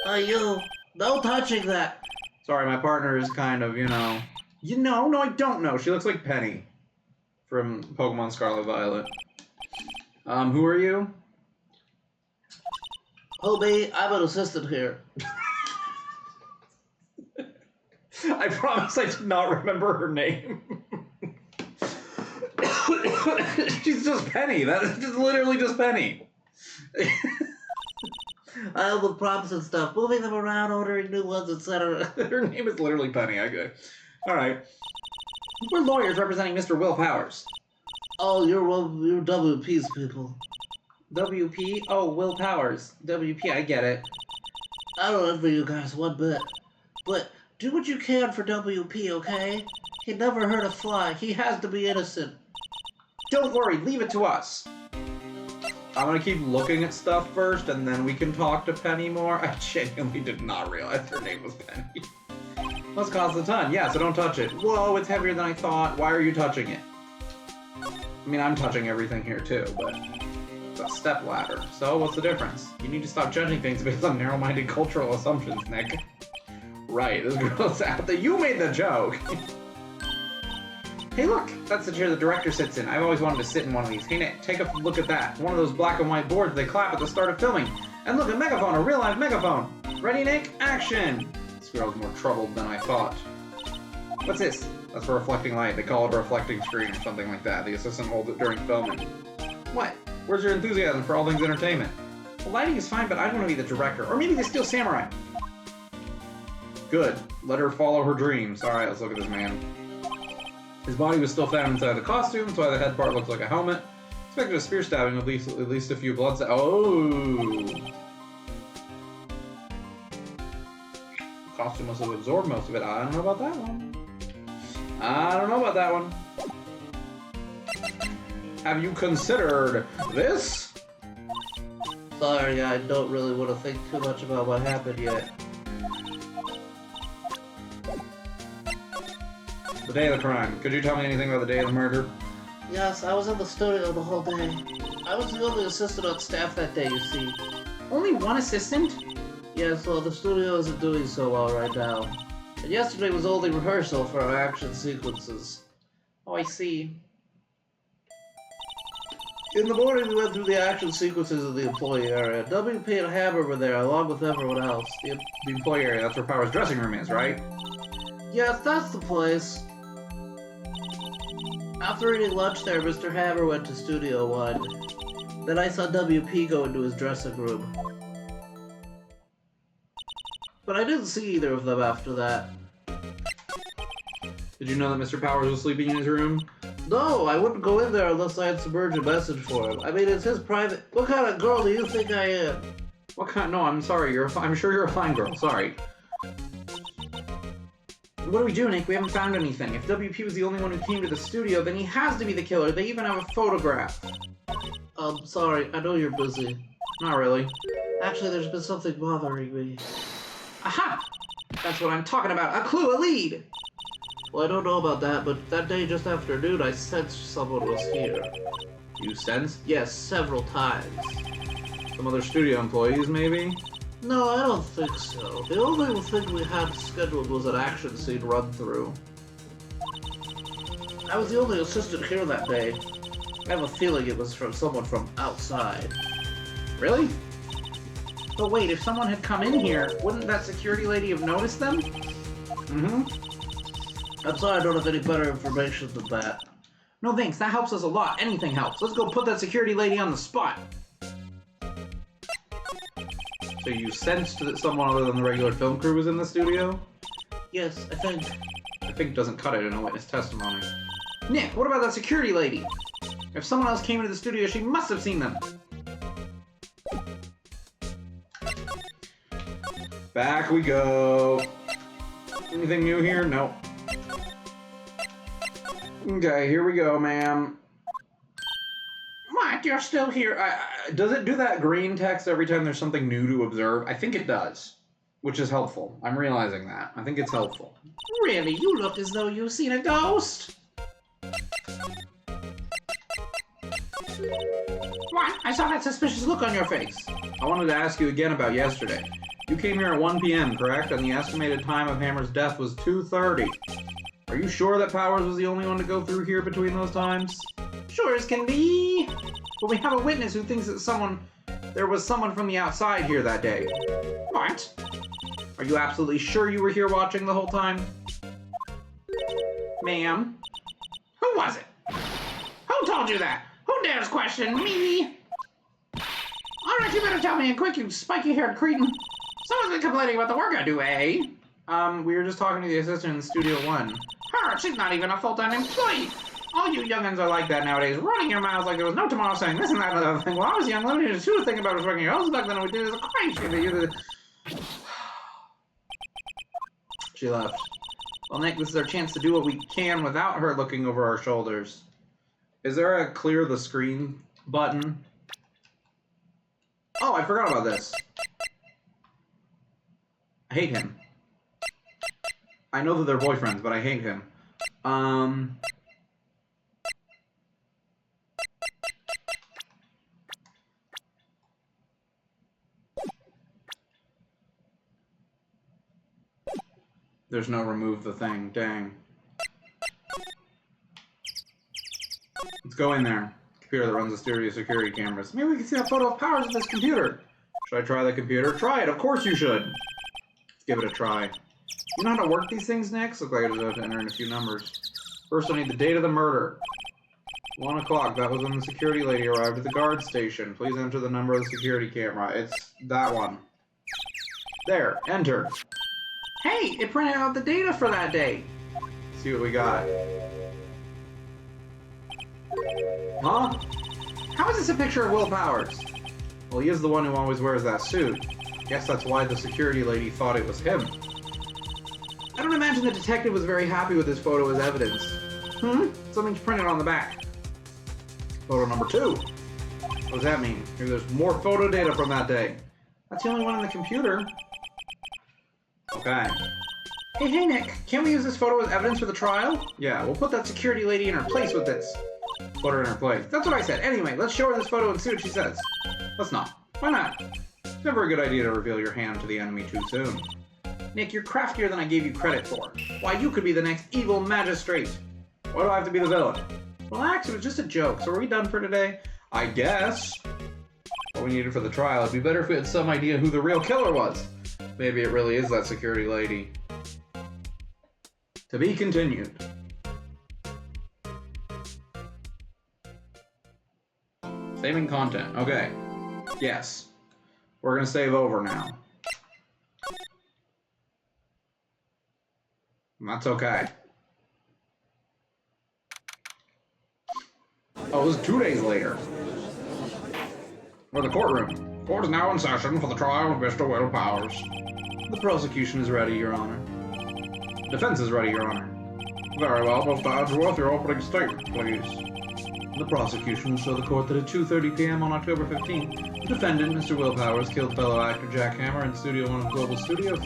You. No touching that. Sorry, my partner is kind of, you know... You know? No, I don't know. She looks like Penny from Pokemon Scarlet Violet. Who are you? Hobie, I'm an assistant here. I promise I did not remember her name. She's just Penny. That is just literally just Penny. I help with props and stuff, moving them around, ordering new ones, etc. Her name is literally Penny. Okay. All right. We're lawyers representing Mr. Will Powers. Oh, you're WP's people. WP? Oh, Will Powers. WP, I get it. I don't envy you guys one bit. But do what you can for WP, okay? He never hurt a fly. He has to be innocent. Don't worry, leave it to us. I'm gonna keep looking at stuff first, and then we can talk to Penny more. I genuinely did not realize her name was Penny. Must cost a ton. Yeah, so don't touch it. Whoa, it's heavier than I thought. Why are you touching it? I mean, I'm touching everything here too, but it's a step ladder. So what's the difference? You need to stop judging things based on narrow-minded cultural assumptions, Nick. Right, this girl's out there. You made the joke. Hey, look, that's the chair the director sits in. I've always wanted to sit in one of these. Hey, Nick, take a look at that. One of those black and white boards they clap at the start of filming. And look, a megaphone, a real-life megaphone. Ready, Nick? Action! This girl's more troubled than I thought. What's this? That's a reflecting light. They call it a reflecting screen or something like that. The assistant holds it during filming. What? Where's your enthusiasm for all things entertainment? The lighting is fine, but I want to be the director. Or maybe the Steel Samurai. Good. Let her follow her dreams. Alright, let's look at this man. His body was still found inside the costume, that's why the head part looks like a helmet. Expected a spear stabbing with at least a few blood. Oh! The costume must have absorbed most of it. I don't know about that one. I don't know about that one. Have you considered this? Sorry, I don't really want to think too much about what happened yet. The day of the crime. Could you tell me anything about the day of the murder? Yes, I was in the studio the whole day. I was the only assistant on staff that day, you see. Only one assistant? Yes, well, the studio isn't doing so well right now. And yesterday was only rehearsal for our action sequences. Oh, I see. In the morning, we went through the action sequences in the employee area. WP and Hammer were there, along with everyone else. The employee area, that's where Power's dressing room is, right? Yes, that's the place. After eating lunch there, Mr. Hammer went to Studio 1. Then I saw WP go into his dressing room. But I didn't see either of them after that. Did you know that Mr. Powers was sleeping in his room? No, I wouldn't go in there unless I had some urgent message for him. I mean, it's his private... What kind of girl do you think I am? What kind? No, I'm sorry. I'm sure you're a fine girl. Sorry. What do we do, Nick? We haven't found anything. If WP was the only one who came to the studio, then he has to be the killer. They even have a photograph. Sorry. I know you're busy. Not really. Actually, there's been something bothering me. Aha! That's what I'm talking about. A clue, a lead! Well, I don't know about that, but that day just after noon, I sensed someone was here. You sensed? Yes, several times. Some other studio employees, maybe? No, I don't think so. The only thing we had scheduled was an action scene run-through. I was the only assistant here that day. I have a feeling it was from someone from outside. Really? But wait, if someone had come in here, wouldn't that security lady have noticed them? Mm-hmm. I'm sorry I don't have any better information than that. No thanks, that helps us a lot. Anything helps. Let's go put that security lady on the spot. So you sensed that someone other than the regular film crew was in the studio? Yes, I think. I think doesn't cut it in a witness testimony. Nick, what about that security lady? If someone else came into the studio, she must have seen them. Back we go. Anything new here? No. Okay, here we go, ma'am. What? You're still here? Does it do that green text every time there's something new to observe? I think it does, which is helpful. I'm realizing that. I think it's helpful. Really? You look as though you've seen a ghost. What? I saw that suspicious look on your face. I wanted to ask you again about yesterday. You came here at 1 p.m., correct? And the estimated time of Hammer's death was 2:30. Are you sure that Powers was the only one to go through here between those times? Sure as can be. But we have a witness who thinks that there was someone from the outside here that day. What? Are you absolutely sure you were here watching the whole time? Ma'am? Who was it? Who told you that? Who dares question me? Alright, you better tell me in quick, you spiky-haired cretin. Someone's been complaining about the work I do, eh? We were just talking to the assistant in Studio 1. Her, she's not even a full-time employee. All you youngins are like that nowadays, running your mouths like there was no tomorrow saying this and that and the other thing. When I was young, let me just shoot a thing about was working your husband back then we did as a crazy. She left. Well, Nick, this is our chance to do what we can without her looking over our shoulders. Is there a clear the screen button? Oh, I forgot about this. I hate him. I know that they're boyfriends, but I hate him. There's no remove the thing. Dang. Let's go in there. Computer that runs the stereo security cameras. Maybe we can see that photo of Powers in this computer. Should I try the computer? Try it. Of course you should. Let's give it a try. You know how to work these things, Nick? Look like I just have to enter in a few numbers. First, I need the date of the murder. 1 o'clock. That was when the security lady arrived at the guard station. Please enter the number of the security camera. It's that one. There. Enter. Hey, it printed out the data for that day. Let's see what we got. Huh? How is this a picture of Will Powers? Well, he is the one who always wears that suit. Guess that's why the security lady thought it was him. I don't imagine the detective was very happy with this photo as evidence. Something's printed on the back. Photo number 2. What does that mean? Maybe there's more photo data from that day. That's the only one in the computer. Okay. Hey, Nick. Can't we use this photo as evidence for the trial? Yeah, we'll put that security lady in her place with this. Put her in her place. That's what I said. Anyway, let's show her this photo and see what she says. Let's not. Why not? It's never a good idea to reveal your hand to the enemy too soon. Nick, you're craftier than I gave you credit for. Why, you could be the next evil magistrate. Why do I have to be the villain? Relax, it was just a joke. So are we done for today? I guess. What we needed for the trial, it'd be better if we had some idea who the real killer was. Maybe it really is that security lady. To be continued. Saving content. Okay. Yes. We're gonna save over now. And that's okay. Oh, it was 2 days later. Or the courtroom. Court is now in session for the trial of Mr. Will Powers. The prosecution is ready, Your Honor. Defense is ready, Your Honor. Very well, Mr. Edgeworth, your opening statement, please. The prosecution will show the court that at 2:30 p.m. on October 15th, the defendant, Mr. Will Powers, killed fellow actor Jack Hammer in Studio 1 of Global Studios.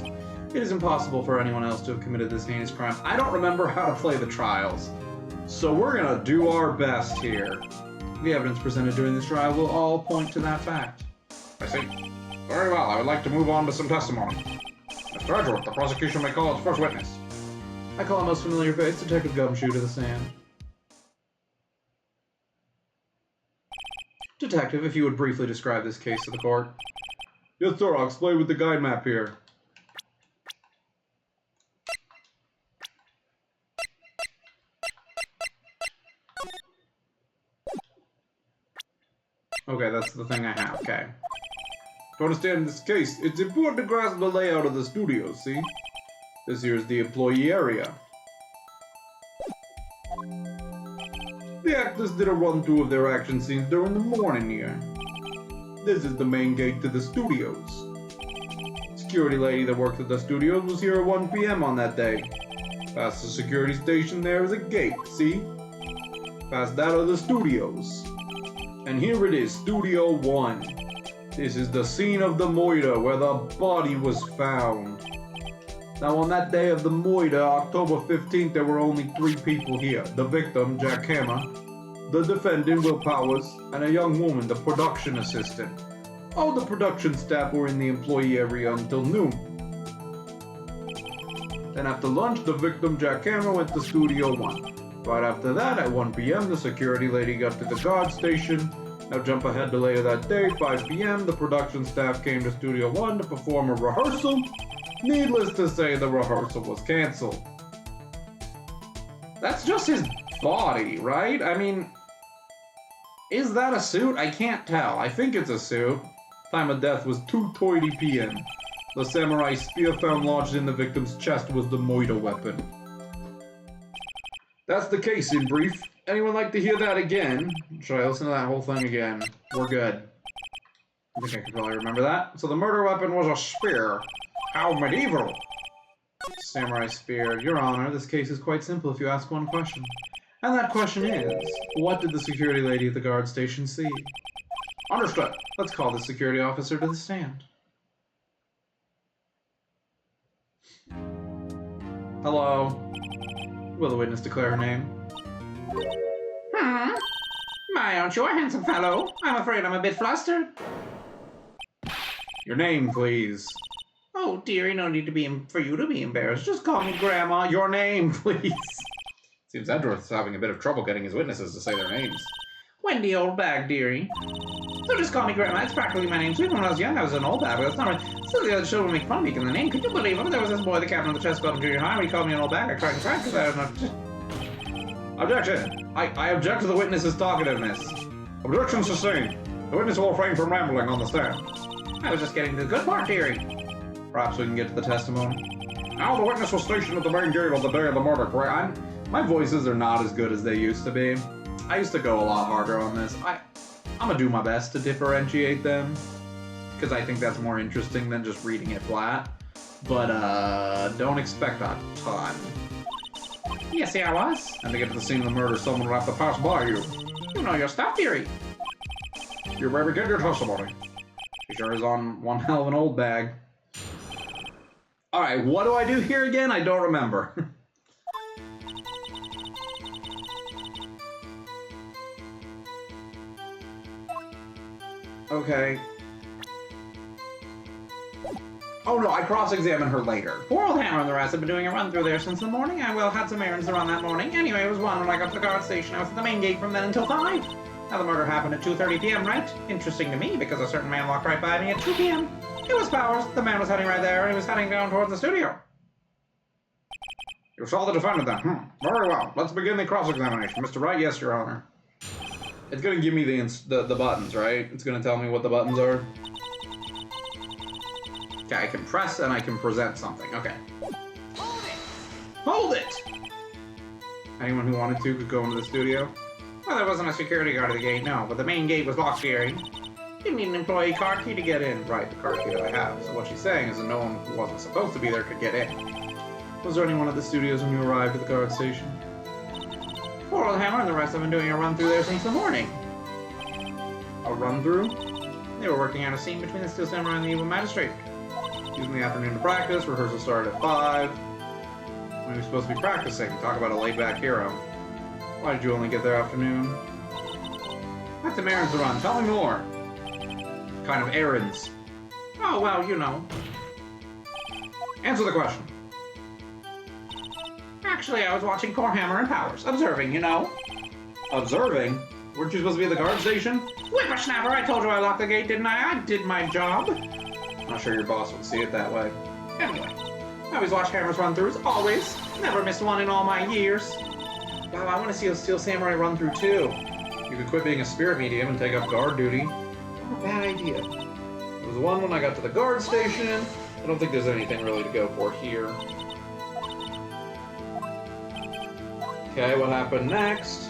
It is impossible for anyone else to have committed this heinous crime. I don't remember how to play the trials, so we're gonna do our best here. The evidence presented during this trial will all point to that fact. I see. Very well, I would like to move on to some testimony. Mr. Edgeworth, the prosecution may call its first witness. I call a most familiar face, Detective Gumshoe, to the stand. Detective, if you would briefly describe this case to the court. Yes, sir, I'll explain with the guide map here. Okay, that's the thing I have, okay. To understand this case, it's important to grasp the layout of the studio, see? This here is the employee area. The actors did a run-through of their action scenes during the morning here. This is the main gate to the studios. Security lady that worked at the studios was here at 1 p.m. on that day. Past the security station there is a gate, see? Past that are the studios. And here it is, Studio 1. This is the scene of the murder where the body was found. Now on that day of the murder, October 15th, there were only 3 people here. The victim, Jack Hammer, the defendant, Will Powers, and a young woman, the production assistant. All the production staff were in the employee area until noon. Then after lunch, the victim, Jack Hammer, went to Studio 1. Right after that, at 1 p.m., the security lady got to the guard station. Now jump ahead to later that day, 5 p.m., the production staff came to Studio 1 to perform a rehearsal. Needless to say, the rehearsal was canceled. That's just his body, right? I mean, is that a suit? I can't tell. I think it's a suit. Time of death was 2:30 p.m. The samurai spear found lodged in the victim's chest was the murder weapon. That's the case in brief. Anyone like to hear that again? Should I listen to that whole thing again? We're good. I think I can probably remember that. So the murder weapon was a spear. How medieval! Samurai spear. Your Honor, this case is quite simple if you ask one question. And that question is, what did the security lady at the guard station see? Understood. Let's call the security officer to the stand. Hello. Will the witness declare her name? My, aren't you a handsome fellow? I'm afraid I'm a bit flustered. Your name, please. Oh, dearie, no need for you to be embarrassed. Just call me Grandma. Your name, please. Seems Edgeworth's having a bit of trouble getting his witnesses to say their names. Wendy Old Bag, dearie. So just call me Grandma. It's practically my name. Even when I was young, I was an old bag, but that's not right. So the other children make fun of me in the name. Could you believe it? There was this boy, the captain of the chess club in junior high, when he called me an old bag. I tried and cried because I don't know. Objection! I object to the witness's talkativeness. Objection sustained. The witness will refrain from rambling on the stand. I was just getting to the good part, dearie. Perhaps we can get to the testimony. Now the witness was stationed at the main gate on the day of the murder, correct? My voices are not as good as they used to be. I used to go a lot harder on this. I'm gonna do my best to differentiate them, because I think that's more interesting than just reading it flat. But don't expect a ton. Yes, I was. And to get to the scene of the murder, someone will have to pass by you. You know your stuff, dearie. You may begin your testimony. He sure is on one hell of an old bag. Alright, what do I do here again? I don't remember. Okay. Oh no, I cross-examine her later. Poor old Hammer and the rest have been doing a run through there since the morning. I had some errands to run that morning. Anyway, it was 1 when I got to the guard station. I was at the main gate from then until 5. Now the murder happened at 2:30 p.m., right? Interesting to me, because a certain man walked right by me at 2 p.m. It was Powers. The man was heading right there, and he was heading down towards the studio. You saw the defendant then? Very well. Let's begin the cross-examination. Mr. Wright, yes, Your Honor. It's gonna give me the buttons, right? It's gonna tell me what the buttons are. Okay, I can press and I can present something. Okay. Hold it! Anyone who wanted to could go into the studio. Well, there wasn't a security guard at the gate, no, but the main gate was locked, dearie. You need an employee card key to get in. Right, the card key that I have. So what she's saying is that no one who wasn't supposed to be there could get in. Was there anyone at the studios when you arrived at the guard station? Poor old Hammer and the rest have been doing a run through there since the morning. A run-through? They were working out a scene between the Steel Samurai and the Evil Magistrate. Using the afternoon to practice. Rehearsal started at 5. When are we supposed to be practicing? Talk about a laid-back hero. Why did you only get there afternoon? That's some errands to run. Tell me more. Kind of errands. Oh, well, you know. Answer the question. Actually, I was watching Core Hammer and Powers. Observing, you know. Observing? Weren't you supposed to be at the guard station? Whippersnapper, I told you I locked the gate, didn't I? I did my job. Not sure your boss would see it that way. Anyway, I always watch Hammer's run-throughs. Always. Never missed one in all my years. Wow, I want to see a Steel Samurai run through too. You could quit being a spirit medium and take up guard duty. Not a bad idea. There was one when I got to the guard station. I don't think there's anything really to go for here. Okay, what happened next?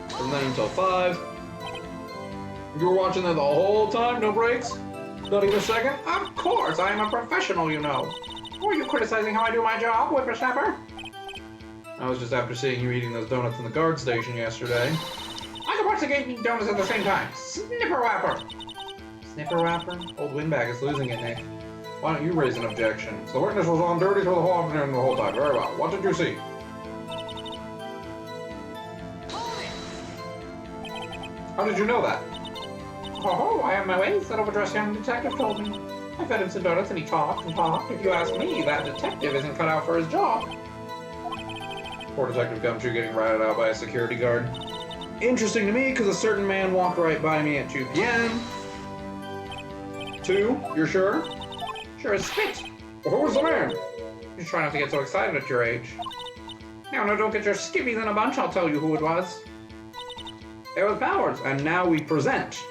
From then until 5. You were watching that the whole time? No breaks? Not even a second? Of course, I am a professional, you know. Were you criticizing how I do my job, Whippersnapper? I was just after seeing you eating those donuts in the guard station yesterday. I could watch the gate and eat donuts at the same time. Snipper-wapper. Snipper-wapper? Old Windbag is losing it, Nick. Why don't you raise an objection? So the witness was on duty for the whole afternoon the whole time. Very well. What did you see? How did you know that? Oh, I have my ways, that overdressed young detective told me. I fed him some donuts and he talked and talked. If you ask me, that detective isn't cut out for his job. Poor Detective Gumshoe getting ratted out by a security guard. Interesting to me, because a certain man walked right by me at 2 p.m. 2? You're sure? Sure as spit. Well, who was the man? You try not to get so excited at your age. Now, no, don't get your skivvies in a bunch, I'll tell you who it was. It was Powers, and now we present.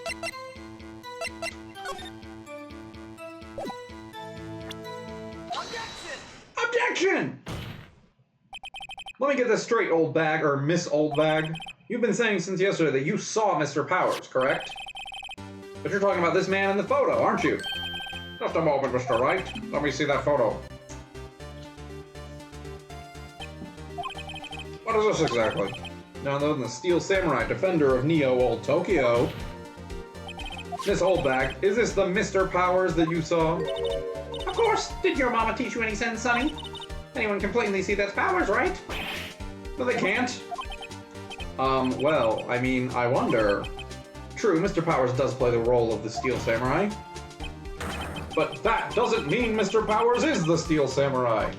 Let me get this straight, old bag, or Miss Old Bag. You've been saying since yesterday that you saw Mr. Powers, correct? But you're talking about this man in the photo, aren't you? Just a moment, Mr. Wright. Let me see that photo. What is this exactly? None other than the Steel Samurai, defender of Neo Old Tokyo. Miss Old Bag, is this the Mr. Powers that you saw? Of course. Did your mama teach you any sense, sonny? Anyone can plainly see that's Powers, right? No, they can't. Well, I mean, I wonder. True, Mr. Powers does play the role of the Steel Samurai. But that doesn't mean Mr. Powers is the Steel Samurai.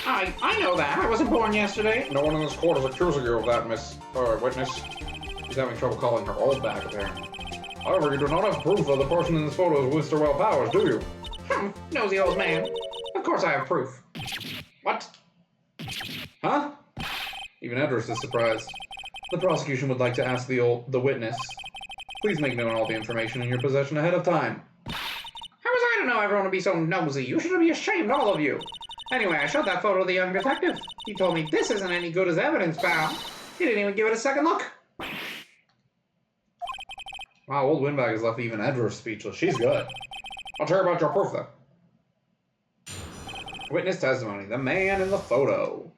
I know that. I wasn't born yesterday. No one in this court is accusing you of that, witness. He's having trouble calling her old back, apparently. However, you do not have proof that the person in this photo is Mr. Well Powers, do you? Nosy old man. Of course I have proof. What? Huh? Even Edris is surprised. The prosecution would like to ask the witness. Please make known all the information in your possession ahead of time. How was I to know everyone would be so nosy? You should be ashamed, all of you. Anyway, I showed that photo to the young detective. He told me this isn't any good as evidence, pal. He didn't even give it a second look. Wow, old Windbag has left even Edris speechless. She's good. I'll hear about your proof, then. Witness testimony. The man in the photo.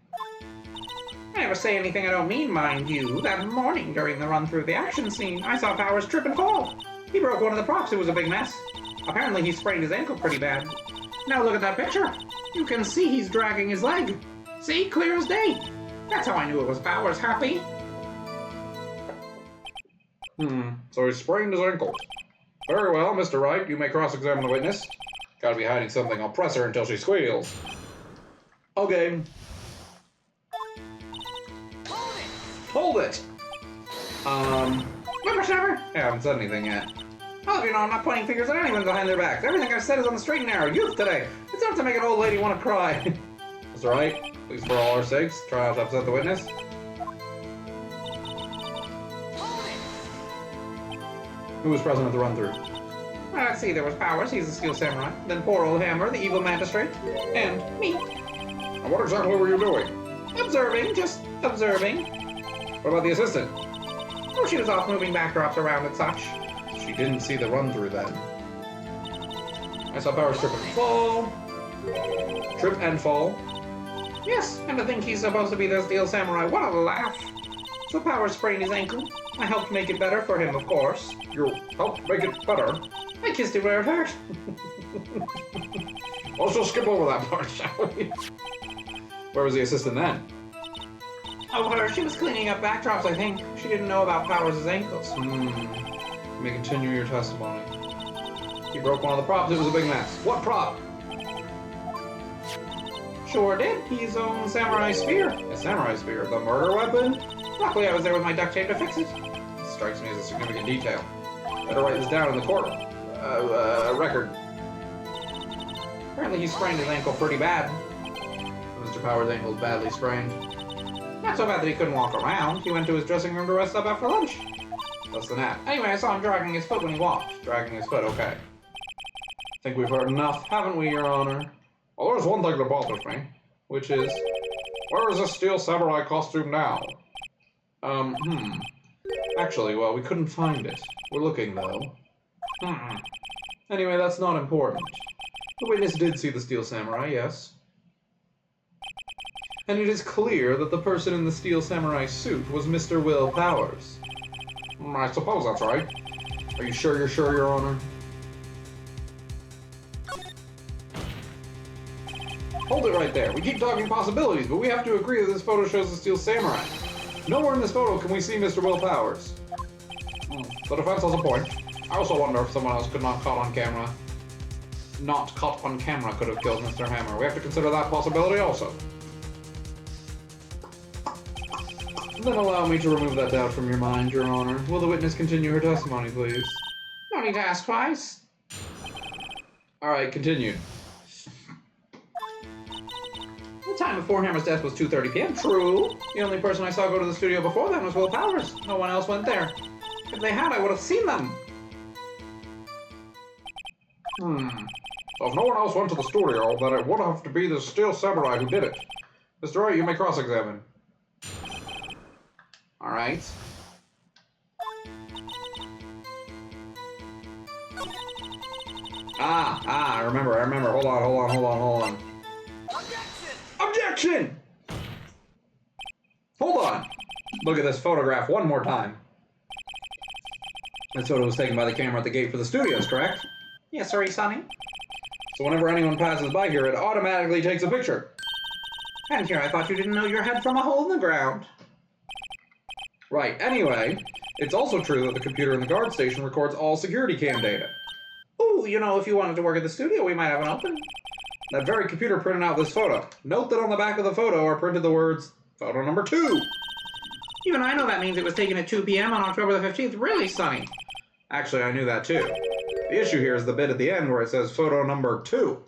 I never say anything I don't mean, mind you. That morning, during the run through the action scene, I saw Powers trip and fall. He broke one of the props. It was a big mess. Apparently, he sprained his ankle pretty bad. Now look at that picture. You can see he's dragging his leg. See? Clear as day. That's how I knew it was Powers, Happy. So he sprained his ankle. Very well, Mr. Wright. You may cross-examine the witness. Gotta be hiding something. I'll press her until she squeals. Okay. Hold it! Whippersnapper? I haven't said anything yet. Oh, you know, I'm not pointing fingers at anyone behind their backs. Everything I've said is on the straight and narrow. Youth today. It's enough to make an old lady want to cry. Mr. Wright, please, for all our sakes, try not to upset the witness. Who was present at the run-through? Let's see, there was Powers, he's the Steel Samurai. Then poor old Hammer, the evil magistrate. And me. And what exactly were you doing? Observing, just observing. What about the assistant? Oh, she was off moving backdrops around and such. She didn't see the run-through then. I saw Powers trip and fall. Trip and fall. Yes, and to think he's supposed to be the Steel Samurai. What a laugh. So Powers sprained his ankle. I helped make it better for him, of course. You helped make it better. I kissed it where it hurt. Let's just skip over that part, shall we? Where was the assistant then? Oh, her. She was cleaning up backdrops, I think. She didn't know about Powers' ankles. You may continue your testimony. He broke one of the props. It was a big mess. What prop? Sure did. His own samurai spear. A samurai spear. The murder weapon? Luckily, I was there with my duct tape to fix it. This strikes me as a significant detail. Better write this down in the court. Record. Apparently, he sprained his ankle pretty bad. Mr. Powers' ankle is badly sprained. Not so bad that he couldn't walk around. He went to his dressing room to rest up after lunch. Less than that. Anyway, I saw him dragging his foot when he walked. Dragging his foot, okay. Think we've heard enough, haven't we, Your Honor? Well, there's one thing that bothers me, which is, where is this Steel Samurai costume now? Actually, well, we couldn't find it. We're looking, though. Anyway, that's not important. The witness did see the Steel Samurai, yes. And it is clear that the person in the Steel Samurai suit was Mr. Will Powers. I suppose that's right. Are you sure, Your Honor? Hold it right there. We keep talking possibilities, but we have to agree that this photo shows the Steel Samurai. Nowhere in this photo can we see Mr. Will Powers. The defense has a point. I also wonder if someone else not caught on camera could have killed Mr. Hammer. We have to consider that possibility also. Then allow me to remove that doubt from your mind, Your Honor. Will the witness continue her testimony, please? No need to ask twice. Alright, continue. The time before Hammer's death was 2:30 p.m. True. The only person I saw go to the studio before then was Will Powers. No one else went there. If they had, I would have seen them. So So if no one else went to the studio, then it would have to be the Steel Samurai who did it. Mr. Wright, you may cross-examine. Alright. I remember. Hold on. Objection! Hold on. Look at this photograph one more time. This photo was taken by the camera at the gate for the studios, correct? Yes, sir, Sonny. So whenever anyone passes by here, it automatically takes a picture. And here, I thought you didn't know your head from a hole in the ground. Right, anyway, it's also true that the computer in the guard station records all security cam data. Ooh, you know, if you wanted to work at the studio, we might have an open. That very computer printed out this photo. Note that on the back of the photo are printed the words, photo number 2. Even I know that means it was taken at 2 p.m. on October the 15th. Really, Sonny? Actually, I knew that too. The issue here is the bit at the end where it says photo number 2.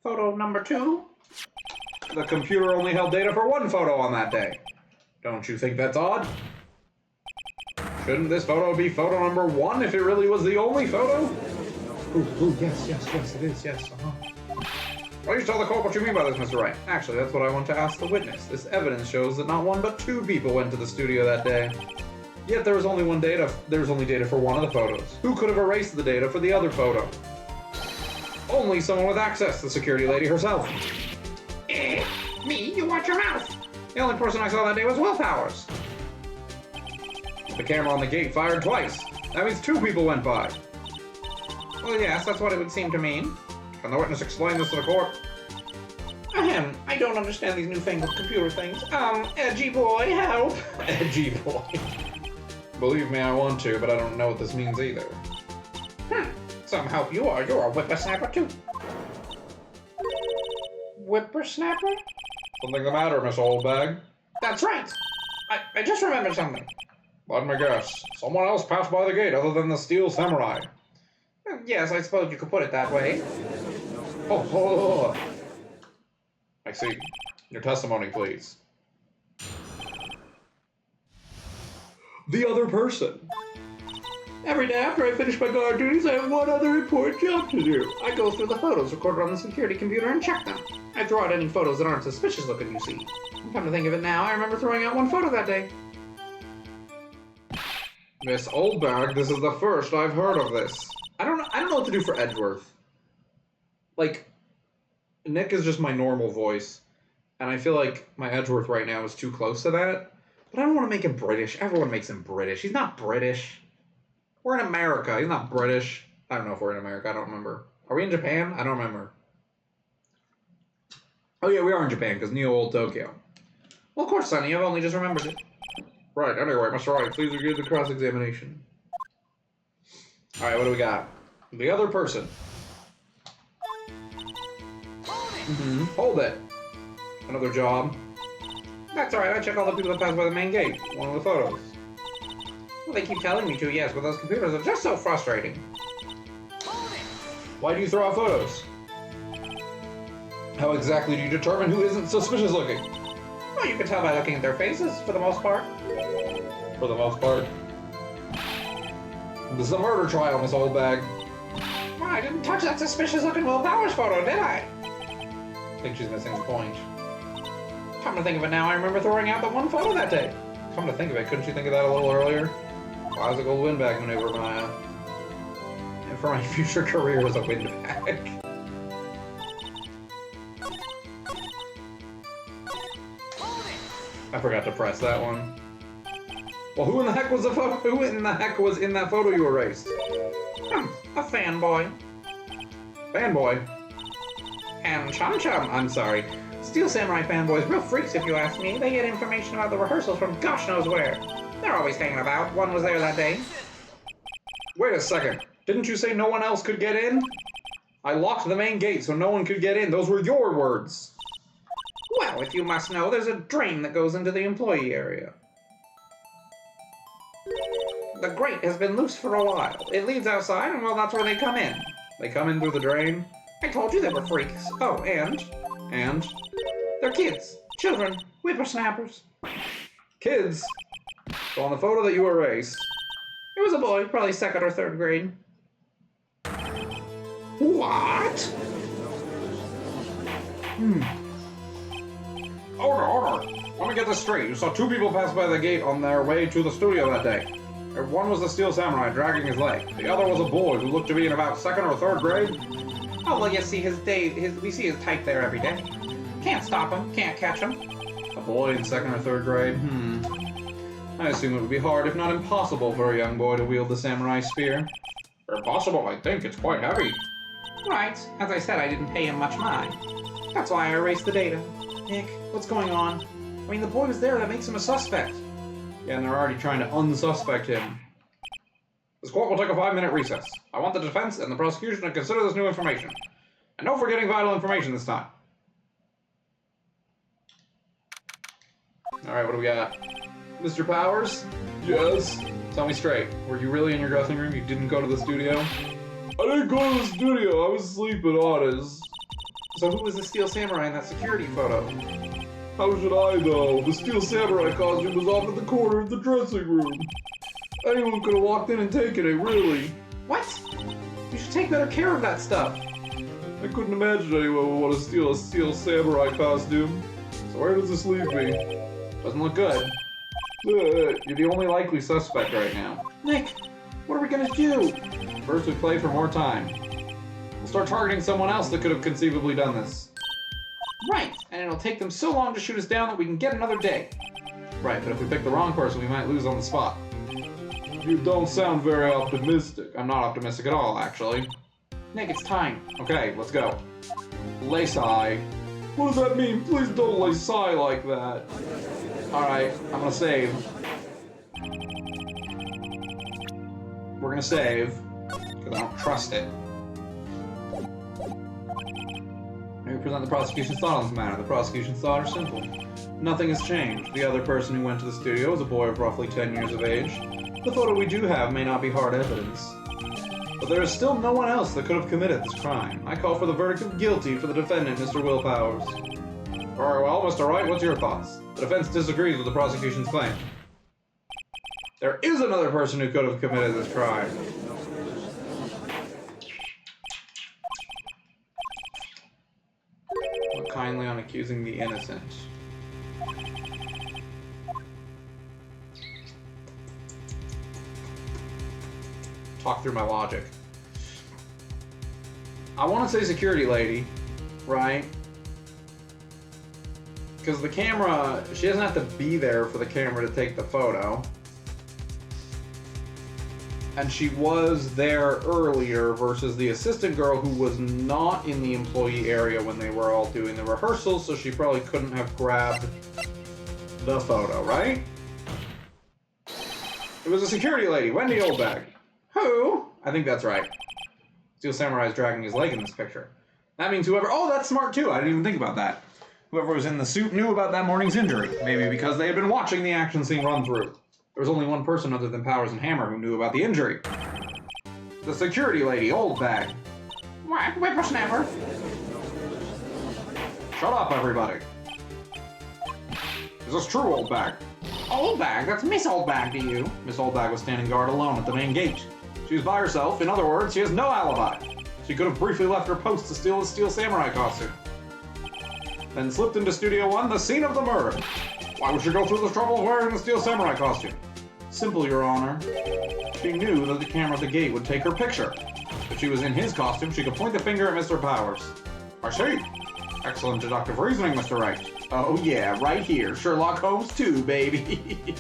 Photo number 2? The computer only held data for one photo on that day. Don't you think that's odd? Shouldn't this photo be photo number 1 if it really was the only photo? Ooh, yes, it is, yes, Why don't you tell the court what you mean by this, Mr. Wright? Actually, that's what I want to ask the witness. This evidence shows that not one but 2 people went to the studio that day. Yet there was only data for one of the photos. Who could have erased the data for the other photo? Only someone with access, the security lady herself. Me? You watch your mouth. The only person I saw that day was Will Powers. The camera on the gate fired twice. That means 2 people went by. Well, yes, that's what it would seem to mean. Can the witness explain this to the court? Ahem, I don't understand these newfangled computer things. Edgy boy, help. Edgy boy. Believe me, I want to, but I don't know what this means either. Some help you are. You're a whippersnapper, too. Whippersnapper? Something the matter, Miss Oldbag? That's right. I just remembered something. Let me guess. Someone else passed by the gate other than the Steel Samurai. Yes, I suppose you could put it that way. Oh. I see. Your testimony, please. The other person. Every day after I finish my guard duties, I have one other important job to do. I go through the photos recorded on the security computer and check them. I throw out any photos that aren't suspicious looking, you see. Come to think of it now, I remember throwing out one photo that day. Miss Oldbag, this is the first I've heard of this. I don't know what to do for Edgeworth. Like, Nick is just my normal voice, and I feel like my Edgeworth right now is too close to that. But I don't want to make him British. Everyone makes him British. He's not British. We're in America. He's not British. I don't know if we're in America. I don't remember. Are we in Japan? I don't remember. Oh yeah, we are in Japan, because Neo Old Tokyo. Well, of course, Sonny. I've only just remembered it. Right, anyway, Mr. Wright, please review the cross-examination. Alright, what do we got? The other person. Hold it. Another job. That's alright, I check all the people that pass by the main gate. One of the photos. Well, they keep telling me to, yes, but those computers are just so frustrating. Why do you throw out photos? How exactly do you determine who isn't suspicious looking? Well, you can tell by looking at their faces, for the most part. For the most part. This is a murder trial, Miss Oldbag. Well, I didn't touch that suspicious looking Will Powers photo, did I? I think she's missing the point. Come to think of it now, I remember throwing out the one photo that day. Come to think of it, couldn't you think of that a little earlier? Classic old windbag maneuver, Maya. And for my future career as a windbag. I forgot to press that one. Well, who in the heck was in that photo you erased? A fanboy. Fanboy? And Chum Chum, I'm sorry. Steel Samurai fanboys, real freaks if you ask me. They get information about the rehearsals from gosh knows where. They're always hanging about. One was there that day. Wait a second. Didn't you say no one else could get in? I locked the main gate so no one could get in. Those were your words. Well, if you must know, there's a drain that goes into the employee area. The grate has been loose for a while. It leads outside, and well, that's where they come in. They come in through the drain? I told you they were freaks. Oh, and? And? They're kids. Children. Whippersnappers. Kids? So on the photo that you erased... It was a boy, probably 2nd or 3rd grade. What? Order. Let me get this straight. You saw two people pass by the gate on their way to the studio that day. One was the Steel Samurai dragging his leg. The other was a boy who looked to be in about 2nd or 3rd grade. Oh, well, you see we see his type there every day. Can't stop him, can't catch him. A boy in 2nd or 3rd grade? I assume it would be hard, if not impossible, for a young boy to wield the samurai spear. Impossible, I think. It's quite heavy. Right. As I said, I didn't pay him much mind. That's why I erased the data. Nick, what's going on? I mean, the boy was there. That makes him a suspect. Yeah, and they're already trying to unsuspect him. This court will take a 5-minute recess. I want the defense and the prosecution to consider this new information. And no forgetting vital information this time. Alright, what do we got? Mr. Powers? Yes? Tell me straight. Were you really in your dressing room? You didn't go to the studio? I didn't go to the studio. I was sleeping, honest. So who was the Steel Samurai in that security photo? How should I know? The Steel Samurai costume was off at the corner of the dressing room. Anyone could have walked in and taken it, really. What? You should take better care of that stuff. I couldn't imagine anyone would want to steal a Steel Samurai costume. So where does this leave me? Doesn't look good. You're the only likely suspect right now. Nick, what are we gonna do? First we play for more time. We'll start targeting someone else that could have conceivably done this. Right, and it'll take them so long to shoot us down that we can get another day. Right, but if we pick the wrong person, we might lose on the spot. You don't sound very optimistic. I'm not optimistic at all, actually. Nick, it's time. Okay, let's go. Lay sigh. What does that mean? Please don't lay sigh like that. Alright, I'm gonna save. We're gonna save, because I don't trust it. Let me present the prosecution's thought on this matter. The prosecution's thought are simple. Nothing has changed. The other person who went to the studio is a boy of roughly 10 years of age. The photo we do have may not be hard evidence. But there is still no one else that could have committed this crime. I call for the verdict of guilty for the defendant, Mr. Will Powers. Very well, Mr. Wright, what's your thoughts? The defense disagrees with the prosecution's claim. There is another person who could have committed this crime. Look kindly on accusing the innocent. Talk through my logic. I want to say security lady, right? Because the camera, she doesn't have to be there for the camera to take the photo. And she was there earlier versus the assistant girl who was not in the employee area when they were all doing the rehearsals, so she probably couldn't have grabbed the photo, right? It was a security lady, Wendy Oldbag. Who? I think that's right. Steel Samurai is dragging his leg in this picture. That means whoever... Oh, that's smart too. I didn't even think about that. Whoever was in the suit knew about that morning's injury. Maybe because they had been watching the action scene run through. There was only one person other than Powers and Hammer who knew about the injury. The security lady, Oldbag. What? Whippersnapper? Shut up, everybody. Is this true, Oldbag? Oldbag? That's Miss Oldbag to you. Miss Oldbag was standing guard alone at the main gate. She was by herself. In other words, she has no alibi. She could have briefly left her post to steal the Steel Samurai costume. Then slipped into Studio 1, the scene of the murder. Why would she go through the trouble of wearing the Steel Samurai costume? Simple, Your Honor. She knew that the camera at the gate would take her picture. If she was in his costume, she could point the finger at Mr. Powers. I see. Excellent deductive reasoning, Mr. Wright. Oh yeah, right here. Sherlock Holmes 2, baby.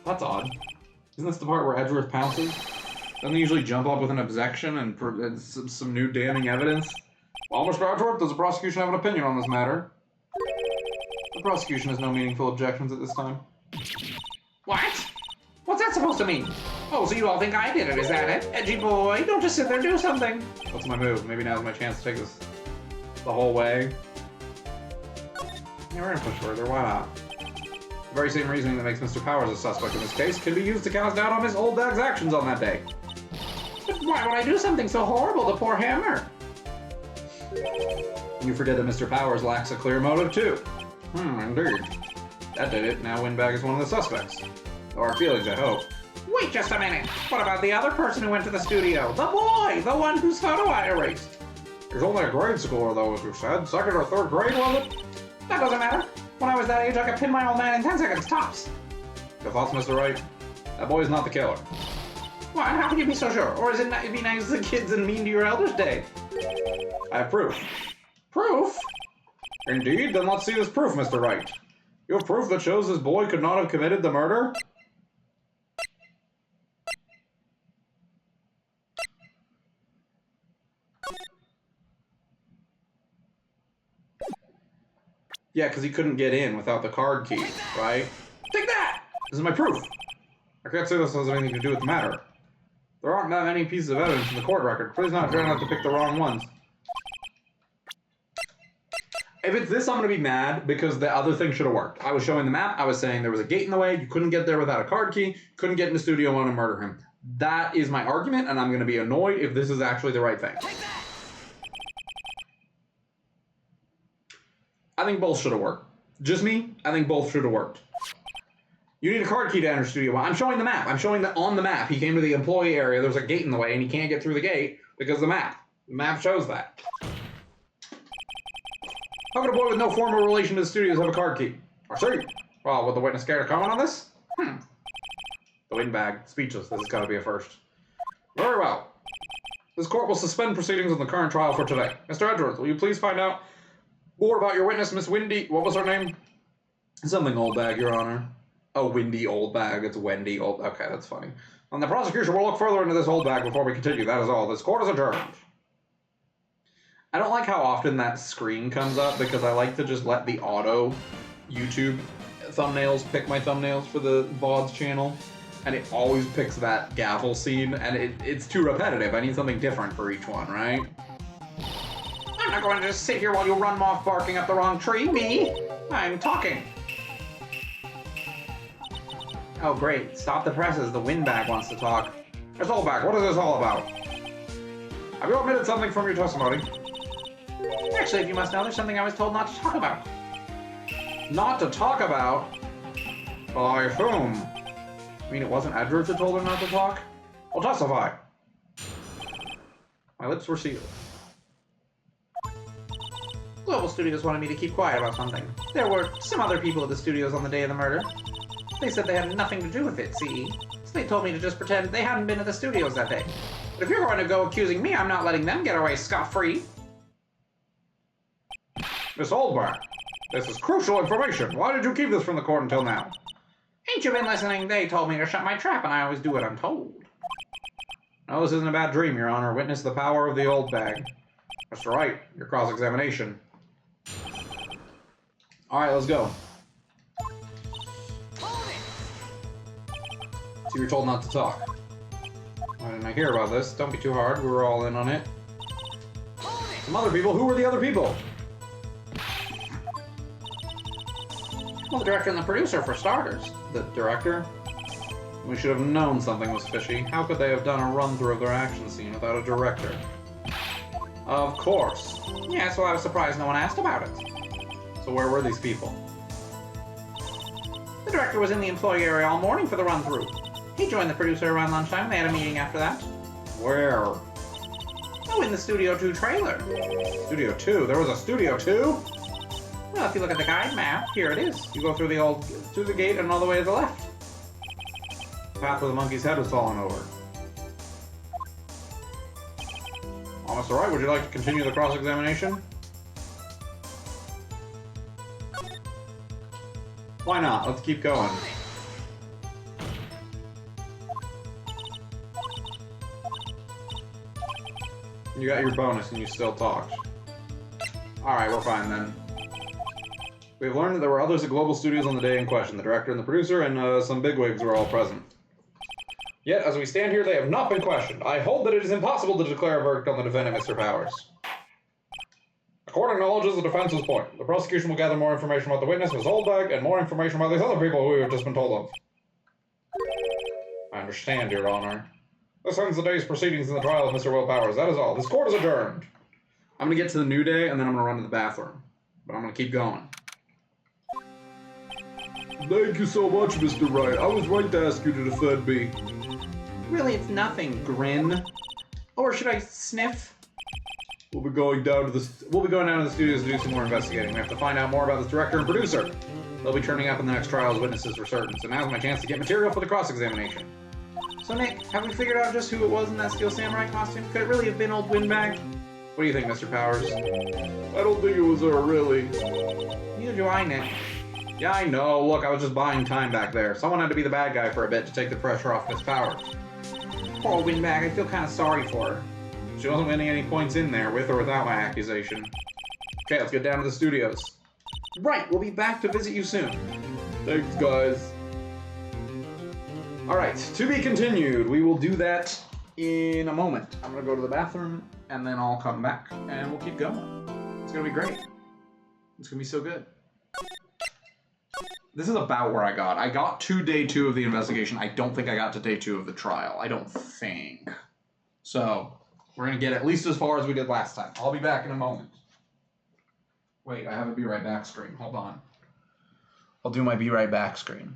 That's odd. Isn't this the part where Edgeworth pounces? Doesn't he usually jump up with an objection and some new damning evidence? Well, Mr. Edgeworth, does the prosecution have an opinion on this matter? The prosecution has no meaningful objections at this time. What? What's that supposed to mean? Oh, so you all think I did it, is that it? Edgy boy, don't just sit there, do something. What's my move? Maybe now's my chance to take this the whole way. Yeah, we're gonna push further, why not? The very same reasoning that makes Mr. Powers a suspect in this case can be used to cast doubt on Miss Oldbag's actions on that day. But why would I do something so horrible to poor Hammer? You forget that Mr. Powers lacks a clear motive, too. Indeed. That did it. Now Windbag is one of the suspects. Or our feelings, I hope. Wait just a minute. What about the other person who went to the studio? The boy! The one whose photo I erased. He's only a grade schooler, though, as you said. Second or third grade, was it? That doesn't matter. When I was that age, I could pin my old man in 10 seconds tops. Your thoughts, Mr. Wright? That boy's not the killer. Why? How can you be so sure? Or is it be nice to the kids and mean to your elders' day? I have proof. Proof? Indeed? Then let's see this proof, Mr. Wright. You have proof that shows this boy could not have committed the murder? Yeah, because he couldn't get in without the card key, right? Take that! This is my proof. I can't say this has anything to do with the matter. There aren't that many pieces of evidence in the court record. Please not try not to pick the wrong ones. If it's this, I'm going to be mad because the other thing should have worked. I was showing the map. I was saying there was a gate in the way. You couldn't get there without a card key. Couldn't get in the studio and want to murder him. That is my argument, and I'm going to be annoyed if this is actually the right thing. I think both should have worked. Just me, I think both should have worked. You need a card key to enter Studio 1. I'm showing the map. I'm showing that on the map. He came to the employee area. There's a gate in the way, and he can't get through the gate because of the map. The map shows that. How could a boy with no formal relation to the studios have a card key? I see. Well, would the witness care to comment on this? The windbag. Speechless. This has got to be a first. Very well. This court will suspend proceedings on the current trial for today. Mr. Edwards, will you please find out more about your witness, Miss Windy? What was her name? Something Oldbag, Your Honor. Oh, Windy Oldbag. It's Wendy Old. Okay, that's funny. And the prosecution will look further into this Oldbag before we continue. That is all. This court is adjourned. I don't like how often that screen comes up because I like to just let the auto YouTube thumbnails pick my thumbnails for the VODs channel. And it always picks that gavel scene, and it's too repetitive. I need something different for each one, right? I'm not going to just sit here while you run off barking up the wrong tree. Me? I'm talking. Oh, great. Stop the presses. The windbag wants to talk. Miss Oldbag, what is this all about? Have you omitted something from your testimony? Actually, if you must know, there's something I was told not to talk about. Not to talk about? By whom? I mean, it wasn't Edwards that told her not to talk? Well, testify. My lips were sealed. Global Studios wanted me to keep quiet about something. There were some other people at the studios on the day of the murder. They said they had nothing to do with it, see? So they told me to just pretend they hadn't been at the studios that day. But if you're going to go accusing me, I'm not letting them get away scot-free. Miss Oldbag, this is crucial information. Why did you keep this from the court until now? Ain't you been listening? They told me to shut my trap, and I always do what I'm told. No, this isn't a bad dream, Your Honor. Witness the power of the Oldbag. Mr. Wright, your cross-examination. All right, let's go. So you were told not to talk. Why didn't I hear about this? Don't be too hard. We were all in on it. Some other people. Who were the other people? Well, the director and the producer, for starters. The director? We should have known something was fishy. How could they have done a run-through of their action scene without a director? Of course. Yeah, so I was surprised no one asked about it. So where were these people? The director was in the employee area all morning for the run-through. He joined the producer around lunchtime, and they had a meeting after that. Where? Oh, in the Studio 2 trailer. Studio 2? There was a Studio 2? Well, if you look at the guide map, here it is. You go through the gate and all the way to the left. The path where the monkey's head was fallen over. Well, Mr. Wright, would you like to continue the cross-examination? Why not? Let's keep going. You got your bonus and you still talked. Alright, we're fine then. We've learned that there were others at Global Studios on the day in question. The director and the producer and some bigwigs were all present. Yet, as we stand here, they have not been questioned. I hold that it is impossible to declare a verdict on the defendant, Mr. Powers. The court acknowledges the defense's point. The prosecution will gather more information about the witness, Ms. Oldbag, and more information about these other people who we have just been told of. I understand, Your Honor. This ends the day's proceedings in the trial of Mr. Will Powers. That is all. This court is adjourned. I'm going to get to the new day, and then I'm going to run to the bathroom. But I'm going to keep going. Thank you so much, Mr. Wright. I was right to ask you to defend me. Really, it's nothing, Grin. Or should I sniff? We'll be going down to the studios to do some more investigating. We have to find out more about this director and producer. They'll be turning up in the next trial as witnesses for certain, so now's my chance to get material for the cross-examination. So Nick, have we figured out just who it was in that Steel Samurai costume? Could it really have been old Windbag? What do you think, Mr. Powers? I don't think it was her, really. Neither do I, Nick. Yeah, I know. Look, I was just buying time back there. Someone had to be the bad guy for a bit to take the pressure off Miss Powers. Poor old Windbag, I feel kind of sorry for her. She wasn't winning any points in there, with or without my accusation. Okay, let's get down to the studios. Right, we'll be back to visit you soon. Thanks, guys. Alright, to be continued. We will do that in a moment. I'm gonna go to the bathroom, and then I'll come back, and we'll keep going. It's gonna be great. It's gonna be so good. This is about where I got. I got to day 2 of the investigation. I don't think I got to day 2 of the trial. I don't think. So, we're gonna get at least as far as we did last time. I'll be back in a moment. Wait, I have a be right back screen. Hold on. I'll do my be right back screen.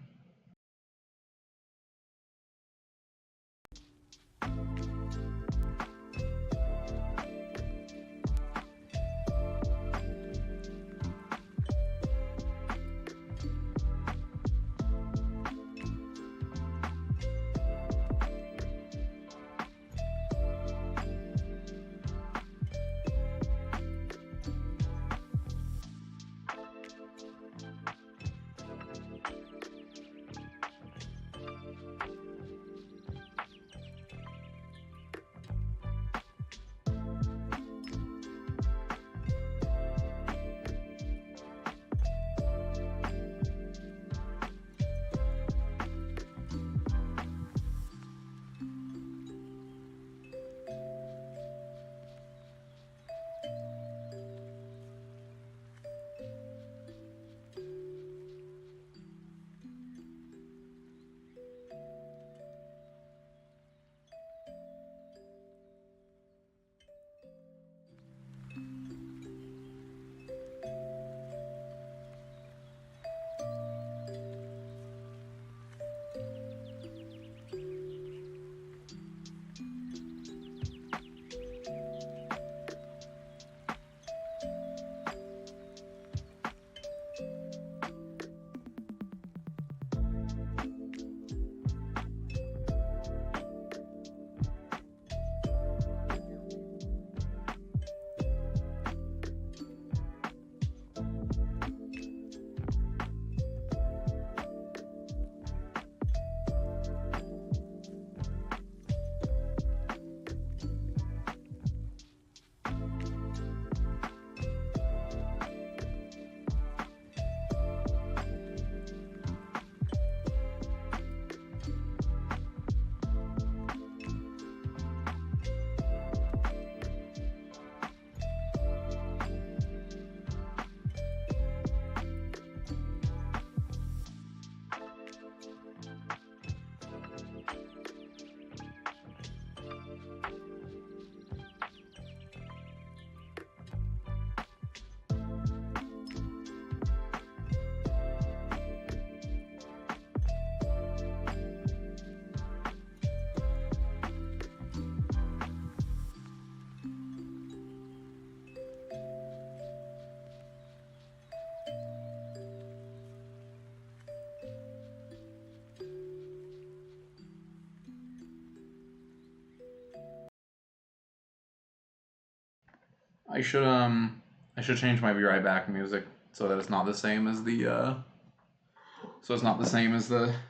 I should change my be right back music so that it's not the same as the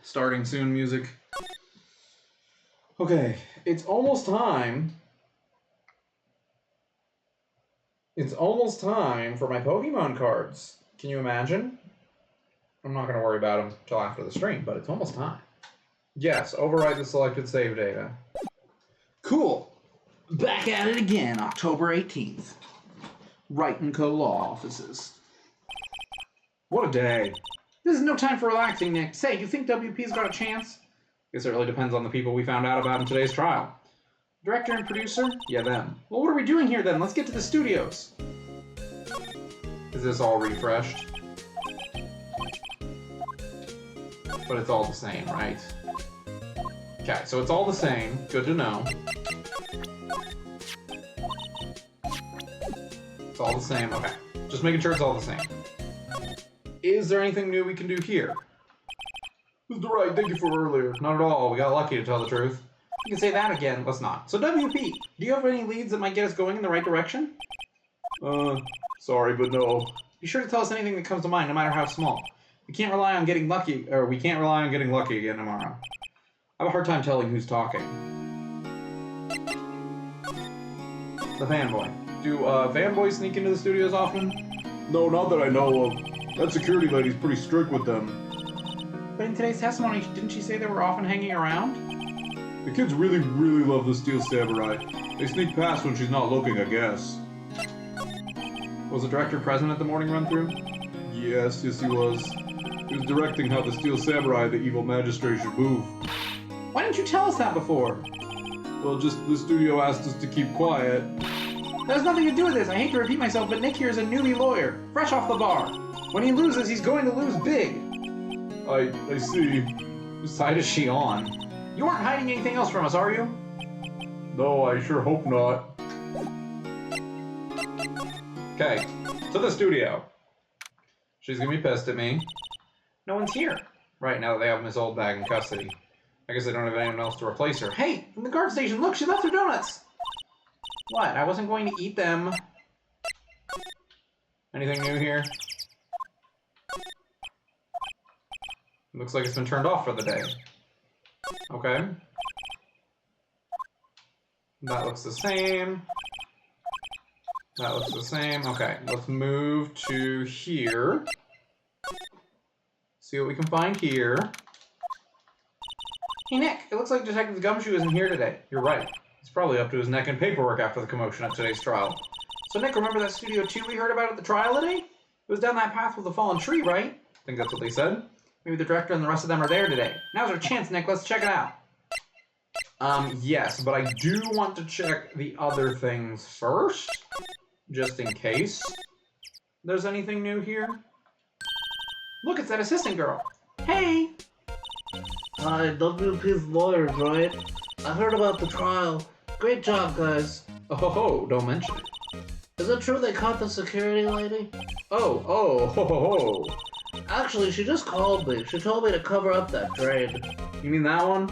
starting soon music. Okay, it's almost time. It's almost time for my Pokemon cards. Can you imagine? I'm not going to worry about them till after the stream, but it's almost time. Yes, overwrite the selected save data. Cool. Back at it again, October 18th. Wright & Co. Law Offices. What a day. This is no time for relaxing, Nick. Say, you think WP's got a chance? Guess it really depends on the people we found out about in today's trial. Director and producer? Yeah, them. Well, what are we doing here then? Let's get to the studios. Is this all refreshed? but it's all the same, right? Okay, so it's all the same. Good to know. It's all the same. Okay. Just making sure it's all the same. Is there anything new we can do here? Mr. Wright, thank you for earlier. Not at all. We got lucky, to tell the truth. You can say that again. Let's not. So, WP, do you have any leads that might get us going in the right direction? Sorry, but no. Be sure to tell us anything that comes to mind, no matter how small. We can't rely on getting lucky, or we can't rely on getting lucky again tomorrow. I have a hard time telling who's talking. The fanboy. Do fanboys sneak into the studios often? No, not that I know of. That security lady's pretty strict with them. But in today's testimony, didn't she say they were often hanging around? The kids really, really love the Steel Samurai. They sneak past when she's not looking, I guess. Was the director present at the morning run-through? Yes, he was. He was directing how the Steel Samurai, the evil magistrate, should move. Why didn't you tell us that before? Well, just the studio asked us to keep quiet. That has nothing to do with this. I hate to repeat myself, but Nick here is a newbie lawyer, fresh off the bar. When he loses, he's going to lose big. I see. Whose side is she on? You aren't hiding anything else from us, are you? No, I sure hope not. Okay, to the studio. She's gonna be pissed at me. No one's here. Right, now that they have Miss Oldbag in custody. I guess they don't have anyone else to replace her. Hey, from the guard station, look, she left her donuts! What? I wasn't going to eat them. Anything new here? Looks like it's been turned off for the day. Okay. That looks the same. That looks the same. Okay, let's move to here. See what we can find here. Hey Nick, it looks like Detective Gumshoe isn't here today. You're right. He's probably up to his neck in paperwork after the commotion at today's trial. So Nick, remember that Studio 2 we heard about at the trial today? It was down that path with the fallen tree, right? I think that's what they said. Maybe the director and the rest of them are there today. Now's our chance, Nick. Let's check it out. Yes, but I do want to check the other things first. Just in case there's anything new here. Look, it's that assistant girl. Hey! Hi, WP's lawyers, right? I heard about the trial. Great job, guys. Oh, ho, ho, don't mention it. Is it true they caught the security lady? Oh, ho, ho, ho. Actually, she just called me. She told me to cover up that drain. You mean that one?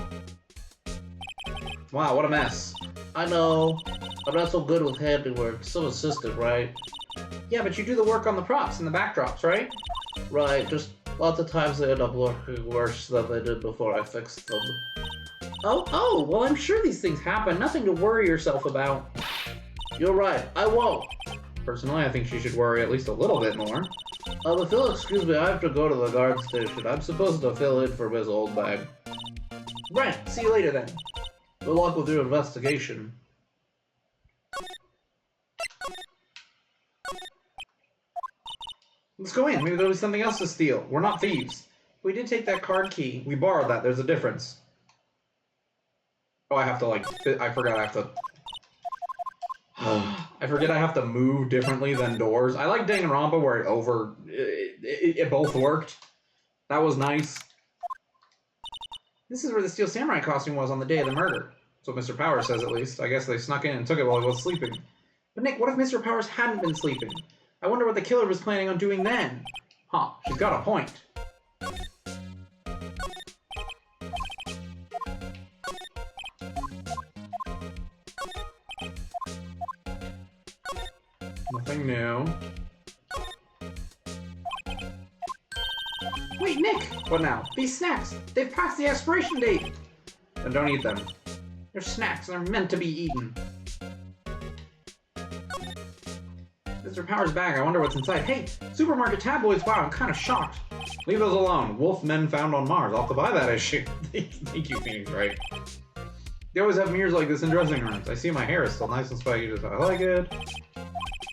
Wow, what a mess. I know. I'm not so good with handiwork. Some assistant, right? Yeah, but you do the work on the props and the backdrops, right? Right, just lots of times they end up looking worse than they did before I fixed them. Oh, well, I'm sure these things happen. Nothing to worry yourself about. You're right, I won't. Personally, I think she should worry at least a little bit more. If you'll excuse me, I have to go to the guard station. I'm supposed to fill in for Miss Oldbag. Right, see you later then. Good luck with your investigation. Let's go in. Maybe there'll be something else to steal. We're not thieves. We did take that card key. We borrowed that. There's a difference. Oh, I have to, like, I forgot I have to... I forget I have to move differently than doors. I like Danganronpa where it both worked. That was nice. This is where the Steel Samurai costume was on the day of the murder. That's what Mr. Powers says, at least. I guess they snuck in and took it while he was sleeping. But Nick, what if Mr. Powers hadn't been sleeping? I wonder what the killer was planning on doing then. Huh, she's got a point. Nothing new. Wait, Nick! What now? These snacks! They've passed the expiration date! Then don't eat them. They're snacks and they're meant to be eaten. Mr. Powers' bag, I wonder what's inside. Hey, supermarket tabloids, wow, I'm kind of shocked. Leave those alone. Wolf men found on Mars. I'll have to buy that issue. Thank you, Phoenix Wright. They always have mirrors like this in dressing rooms. I see my hair is still nice and spiky just how I like it.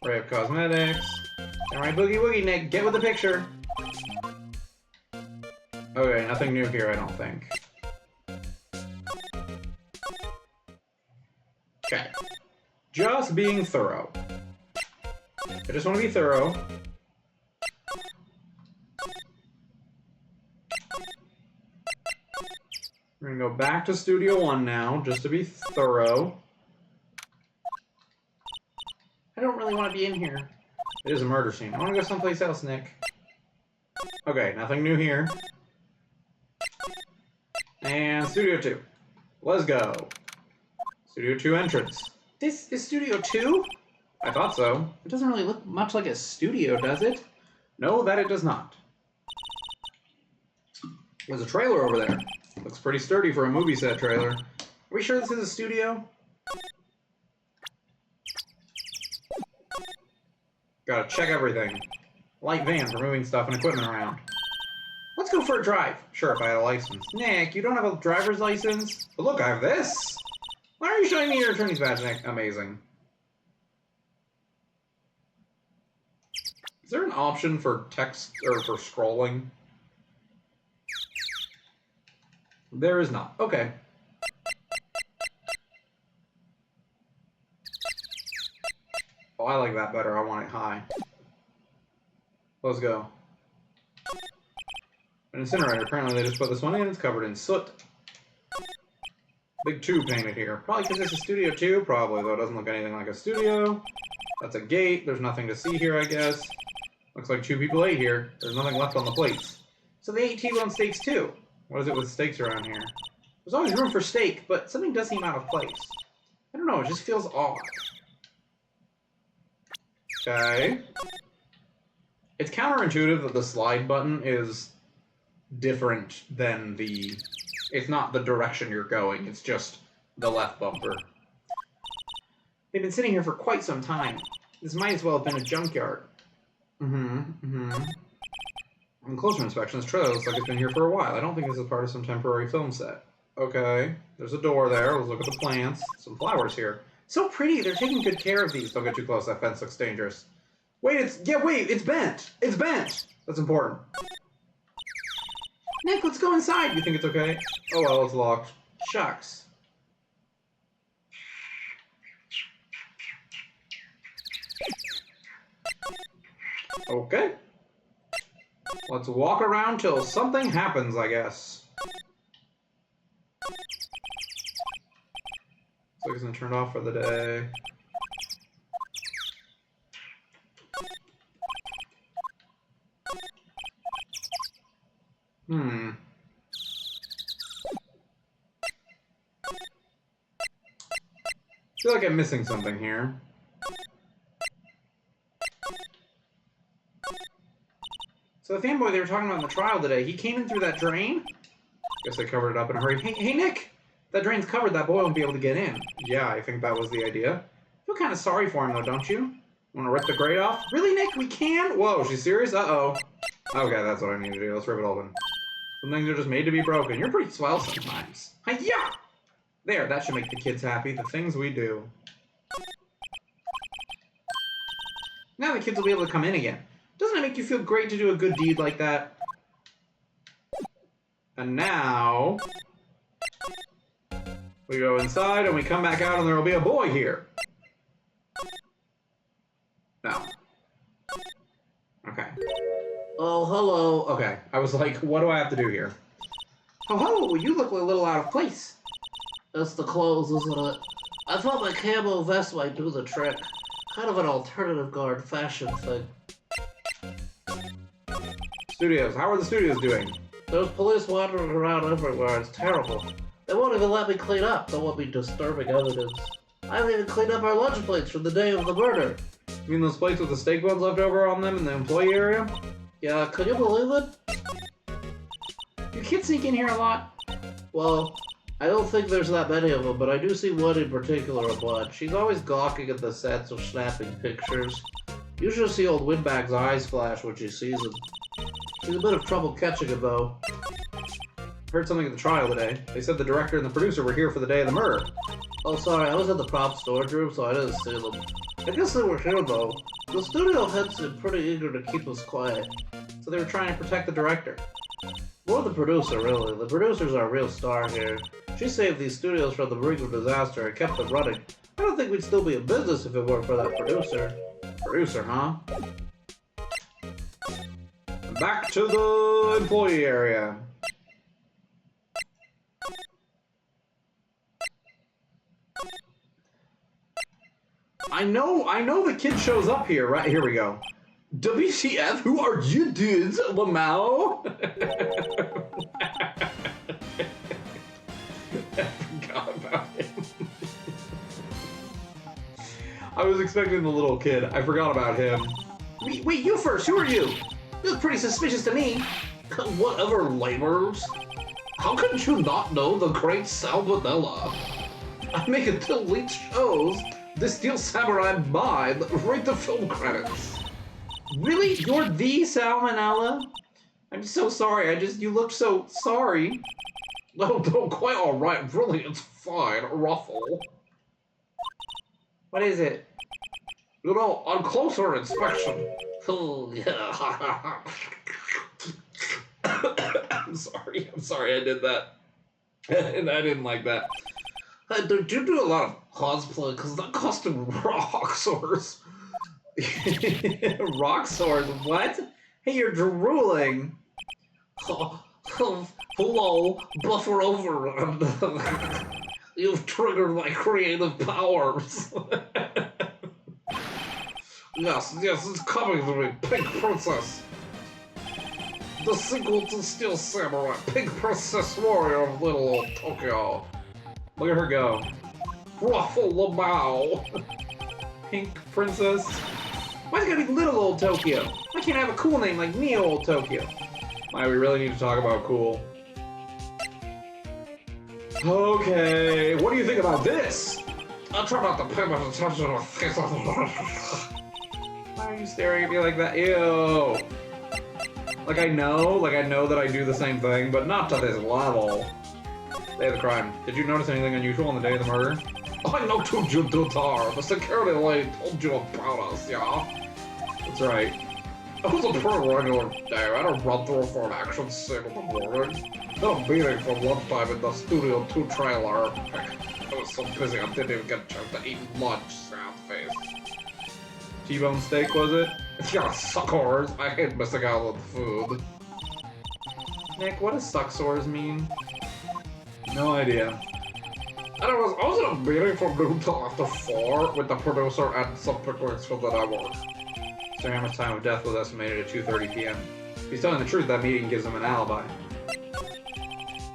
Ray of Cosmetics. Alright, boogie woogie, Nick, get with the picture. Okay, nothing new here, I don't think. Okay. Just being thorough. I just want to be thorough. We're gonna go back to Studio 1 now, just to be thorough. I don't really want to be in here. It is a murder scene. I want to go someplace else, Nick. Okay, nothing new here. And Studio 2. Let's go. Studio 2 entrance. This is Studio 2? I thought so. It doesn't really look much like a studio, does it? No, that it does not. There's a trailer over there. Looks pretty sturdy for a movie set trailer. Are we sure this is a studio? Gotta check everything. Light van for moving stuff and equipment around. Let's go for a drive. Sure, if I had a license. Nick, you don't have a driver's license? But look, I have this! Why are you showing me your attorney's badge, Nick? Amazing. Is there an option for text, or for scrolling? There is not. Okay. Oh, I like that better. I want it high. Let's go. An incinerator. Apparently they just put this one in. It's covered in soot. Big 2 painted here. Probably because it's a Studio 2. Probably, though. It doesn't look anything like a studio. That's a gate. There's nothing to see here, I guess. Looks like 2 people ate here. There's nothing left on the plates. So they ate T-bone steaks too. What is it with steaks around here? There's always room for steak, but something does seem out of place. I don't know, it just feels odd. Okay. It's counterintuitive that the slide button is different than the... It's not the direction you're going, it's just the left bumper. They've been sitting here for quite some time. This might as well have been a junkyard. On closer inspection, this trailer looks like it's been here for a while. I don't think this is part of some temporary film set. Okay, there's a door there. Let's look at the plants. Some flowers here. So pretty, they're taking good care of these. Don't get too close, that fence looks dangerous. Wait, it's bent! It's bent! That's important. Nick, let's go inside. You think it's okay? Oh well, it's locked. Shucks. Okay. Let's walk around till something happens, I guess. Looks like it's been turned off for the day. I feel like I'm missing something here. So the fanboy they were talking about in the trial today, he came in through that drain? Guess they covered it up in a hurry. Hey, Nick! That drain's covered, that boy won't be able to get in. Yeah, I think that was the idea. I feel kind of sorry for him though, don't you? Want to rip the grate off? Really, Nick? We can? Whoa, she's serious? Uh-oh. Okay, that's what I need to do. Let's rip it open. Some things are just made to be broken. You're pretty swell sometimes. Hi-ya! There, that should make the kids happy. The things we do. Now the kids will be able to come in again. Doesn't it make you feel great to do a good deed like that? And now... we go inside and we come back out and there will be a boy here. No. Okay. Oh, hello. Okay. I was like, what do I have to do here? Oh, you look a little out of place. It's the clothes, isn't it? I thought my camo vest might do the trick. Kind of an alternative guard fashion thing. Studios. How are the studios doing? There's police wandering around everywhere. It's terrible. They won't even let me clean up. There won't be disturbing evidence. I haven't even cleaned up our lunch plates from the day of the murder. You mean those plates with the steak buns left over on them in the employee area? Yeah, could you believe it? Do kids sneak in here a lot? Well, I don't think there's that many of them, but I do see one in particular a bunch. She's always gawking at the sets or snapping pictures. You should see old Windbag's eyes flash when she sees them. She's a bit of trouble catching it, though. Heard something at the trial today. They said the director and the producer were here for the day of the murder. Oh, sorry, I was in the prop storage room, so I didn't see them. I guess they were here, though. The studio heads seemed pretty eager to keep us quiet. So they were trying to protect the director. More the producer, really. The producer's our real star here. She saved these studios from the brink of disaster and kept them running. I don't think we'd still be in business if it weren't for that producer. Producer, huh? Back to the employee area. I know the kid shows up here, right? Here we go. WTF, who are you dudes, Lamau? I forgot about him. I was expecting the little kid. I forgot about him. Wait, you first. Who are you? You look pretty suspicious to me. Whatever, lamers. How could you not know the great salmonella? I make until elite shows. The Steel Samurai mine. Rate the film credits. Really? You're the Salmonella? I'm so sorry. You look so sorry. No, quite alright. Really, it's fine. Ruffle. What is it? You know, on closer inspection. Oh, yeah. I'm sorry I did that. And I didn't like that. Did you do a lot of cosplay? Because that costume rock source. Rock swords? What? Hey, you're drooling. Hello, buffer over. You've triggered my creative powers. Yes, it's coming to me, Pink Princess. The sequel to Steel Samurai, Pink Princess Warrior of Little Old Tokyo. Look at her go. Ruffle Lamau. Pink Princess? Why's it gotta be Little Old Tokyo? Why can't I have a cool name like Neo Old Tokyo? Why, we really need to talk about cool. Okay, what do you think about this? I try not to pay much attention to things. Why are you staring at me like that? Ew. Like I know that I do the same thing, but not to this level. Day of the crime. Did you notice anything unusual on the day of the murder? I know too, Judutar. The security lady told you about us, yeah? That's right. It was a pretty regular day. I had a run through for an action scene in the morning. Then a meeting for lunchtime in the Studio 2 trailer. I was so busy I didn't even get a chance to eat lunch, sad face. T-bone steak, was it? Yeah, suckers. I hate missing out on food. Nick, what does sucksores mean? No idea. And I was in a meeting from noon till after 4 with the producer and some picklings from the network. Sir Hammer's time of death was estimated at 2:30 p.m. If he's telling the truth, that meeting gives him an alibi.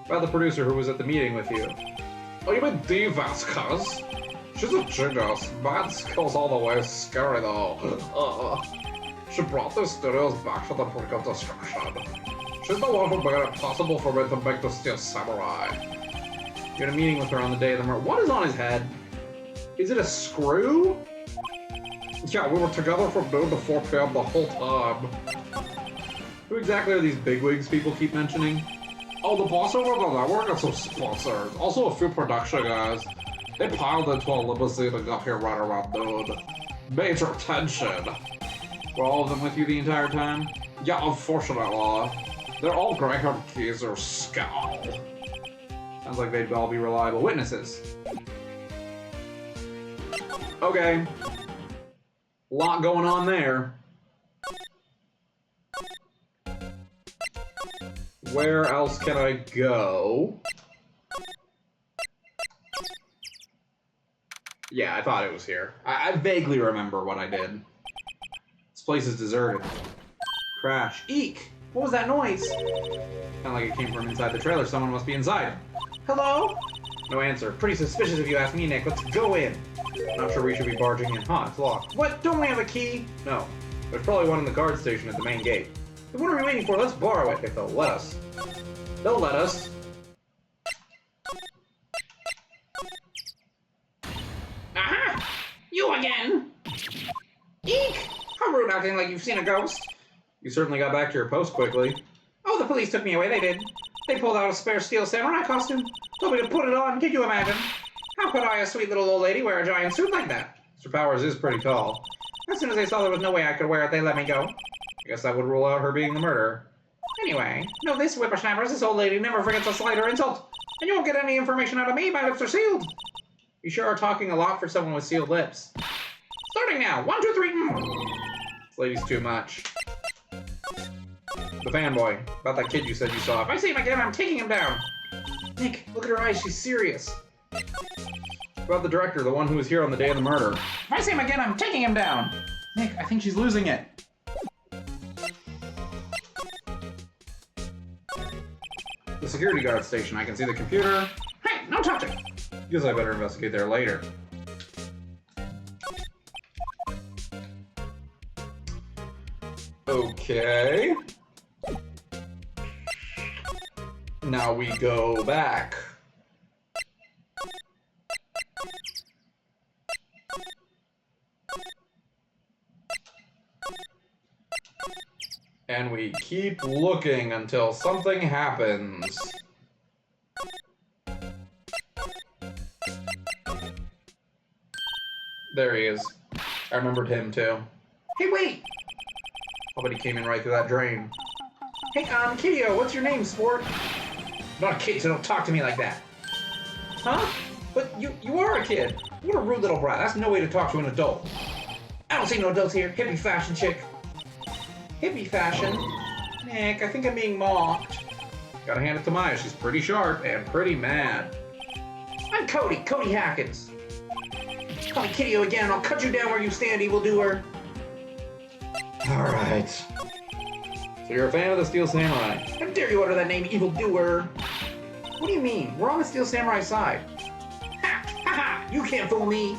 About the producer who was at the meeting with you. Oh, you mean Dee Vasquez? She's a genius. Mad skills all the way. Scary though. She brought the studios back to the brink of destruction. She's the one who made it possible for me to make the Steel Samurai. You had a meeting with her on the day of the murder. What is on his head? Is it a screw? Yeah, we were together from noon to 4 p.m. the whole time. Who exactly are these bigwigs people keep mentioning? Oh, the boss over the network and some sponsors. Also a few production guys. They piled into a limousine and got here right around noon. Major tension. Were all of them with you the entire time? Yeah, unfortunately. They're all gray-haired geezers. Scowl. Sounds like they'd all be reliable witnesses. Okay. Lot going on there. Where else can I go? Yeah, I thought it was here. I vaguely remember what I did. This place is deserted. Crash. Eek! What was that noise? Sounded like it came from inside the trailer. Someone must be inside. Hello? No answer. Pretty suspicious if you ask me, Nick. Let's go in. Not sure we should be barging in. Huh, it's locked. What? Don't we have a key? No. There's probably one in the guard station at the main gate. Then what are we waiting for? Let's borrow it if they'll let us. They'll let us. Aha! You again! Eek! How rude acting like you've seen a ghost. You certainly got back to your post quickly. Oh, the police took me away, they did. They pulled out a spare Steel Samurai costume. Told me to put it on, can you imagine? How could I, a sweet little old lady, wear a giant suit like that? Mr. Powers is pretty tall. As soon as they saw there was no way I could wear it, they let me go. I guess that would rule out her being the murderer. Anyway, know this, whippersnappers, this old lady never forgets a slight or insult. And you won't get any information out of me, my lips are sealed. You sure are talking a lot for someone with sealed lips. Starting now, 1, 2, 3. This lady's too much. The fanboy. About that kid you said you saw. If I see him again, I'm taking him down. Nick, look at her eyes, she's serious. About the director, the one who was here on the day of the murder. If I see him again, I'm taking him down! Nick, I think she's losing it. The security guard station. I can see the computer. Hey, no touching! Guess I better investigate there later. Okay. Now we go back. And we keep looking until something happens. There he is. I remembered him too. Hey, wait! I'll bet he came in right through that drain. Hey, Kiddo, what's your name, sport? I'm not a kid, so don't talk to me like that. Huh? But you are a kid. What a rude little brat. That's no way to talk to an adult. I don't see no adults here. Hippie fashion chick. Hippie fashion? Nick, I think I'm being mocked. Gotta hand it to Maya. She's pretty sharp and pretty mad. I'm Cody Hackins. Call me Kiddo again, and I'll cut you down where you stand, evildoer. Alright. So you're a fan of the Steel Samurai. How dare you utter that name, evildoer? What do you mean? We're on the Steel Samurai side. Ha! Ha ha! You can't fool me!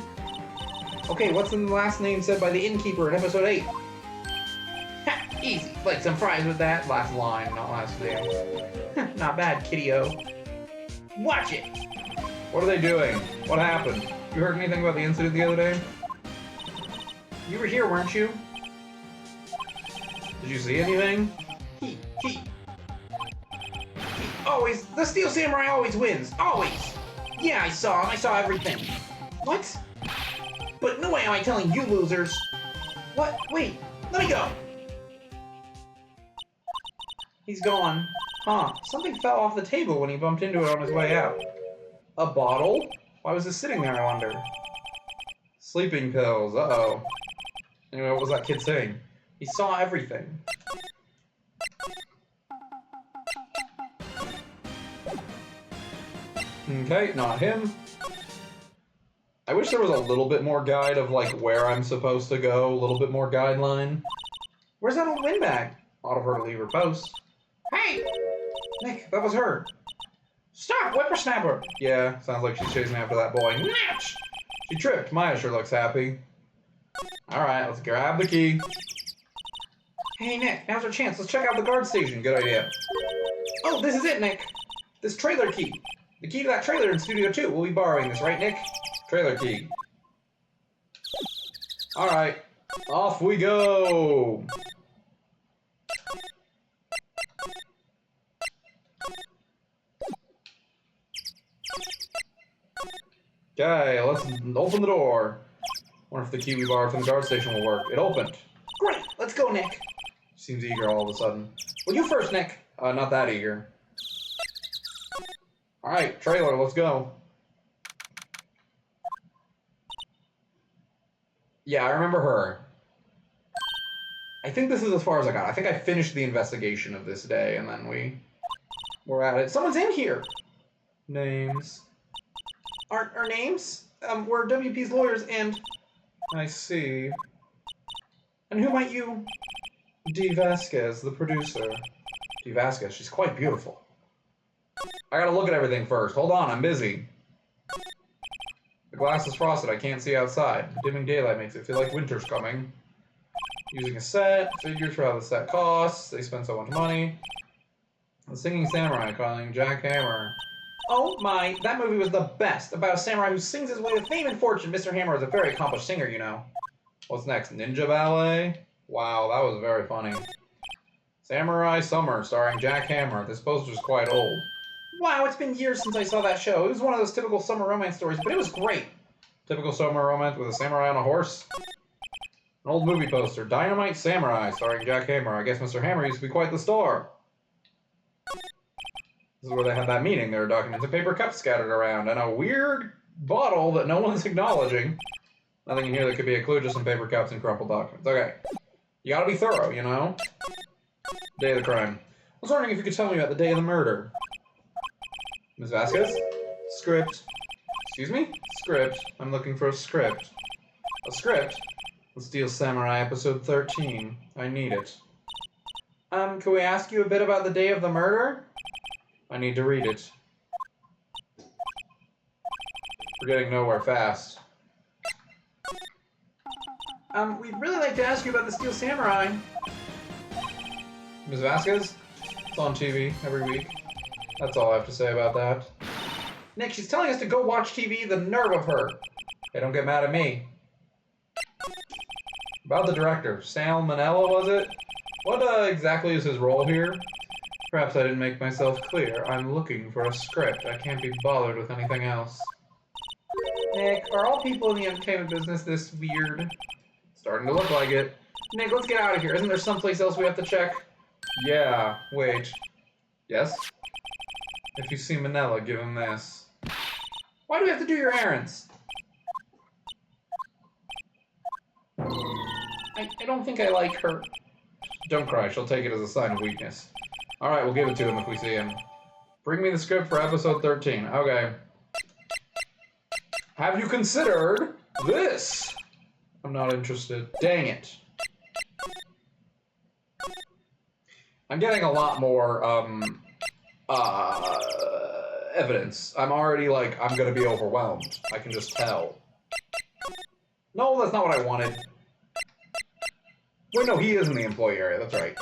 Okay, what's the last name said by the innkeeper in episode 8? Ha! Easy. Like some fries with that. Last line, not last name. Not bad, Kiddo. Watch it! What are they doing? What happened? You heard anything about the incident the other day? You were here, weren't you? Did you see anything? He. Always, the Steel Samurai always wins. Always. Yeah, I saw him. I saw everything. What? But no way am I telling you losers. What? Wait, let me go. He's gone. Huh, something fell off the table when he bumped into it on his way out. A bottle? Why was it sitting there, I wonder? Sleeping pills, uh-oh. Anyway, what was that kid saying? He saw everything. Okay, not him. I wish there was a little bit more guide of, like, where I'm supposed to go. A little bit more guideline. Where's that old windbag? Ought of her to leave her post. Hey! Nick, that was her. Stop, whippersnapper! Yeah, sounds like she's chasing after that boy. Natch! She tripped. Maya sure looks happy. Alright, let's grab the key. Hey, Nick, now's our chance. Let's check out the guard station. Good idea. Oh, this is it, Nick. This trailer key. The key to that trailer in Studio 2. We'll be borrowing this, right, Nick? Trailer key. Alright, off we go! Okay, let's open the door. Wonder if the key we borrowed from the guard station will work. It opened. Great, let's go, Nick. Seems eager all of a sudden. Well, you first, Nick. Not that eager. Alright, trailer, let's go. Yeah, I remember her. I think this is as far as I got. I think I finished the investigation of this day, and then we're at it. Someone's in here! Names. Our names? We're WP's lawyers, and... I see. And who might you... Dee Vasquez, the producer. Dee Vasquez, she's quite beautiful. I gotta look at everything first. Hold on, I'm busy. The glass is frosted, I can't see outside. The dimming daylight makes it feel like winter's coming. Using a set, figures for how the set costs, they spend so much money. The Singing Samurai calling Jack Hammer. Oh my, that movie was the best, about a samurai who sings his way to fame and fortune. Mr. Hammer is a very accomplished singer, you know. What's next, Ninja Ballet? Wow, that was very funny. Samurai Summer, starring Jack Hammer. This poster's quite old. Wow, it's been years since I saw that show. It was one of those typical summer romance stories, but it was great. Typical summer romance with a samurai on a horse? An old movie poster, Dynamite Samurai, starring Jack Hammer. I guess Mr. Hammer used to be quite the star. This is where they had that meeting. There are documents and paper cups scattered around, and a weird bottle that no one's acknowledging. Nothing in here that could be a clue, just some paper cups and crumpled documents. Okay. You gotta be thorough, you know? Day of the crime. I was wondering if you could tell me about the day of the murder. Ms. Vasquez? Script. Excuse me? Script. I'm looking for a script. A script? The Steel Samurai episode 13. I need it. Can we ask you a bit about the day of the murder? I need to read it. We're getting nowhere fast. We'd really like to ask you about the Steel Samurai. Ms. Vasquez? It's on TV every week. That's all I have to say about that. Nick, she's telling us to go watch TV, the nerve of her. Hey, don't get mad at me. About the director, Sal Manella, was it? What exactly is his role here? Perhaps I didn't make myself clear. I'm looking for a script. I can't be bothered with anything else. Nick, are all people in the entertainment business this weird? Starting to look like it. Nick, let's get out of here. Isn't there someplace else we have to check? Yeah, wait. Yes? If you see Manella, give him this. Why do we have to do your errands? I don't think I like her. Don't cry, she'll take it as a sign of weakness. Alright, we'll give it to him if we see him. Bring me the script for episode 13. Okay. Have you considered this? I'm not interested. Dang it. I'm getting a lot more, evidence. I'm already, like, I'm gonna be overwhelmed. I can just tell. No, that's not what I wanted. Wait, no, he is in the employee area, that's right.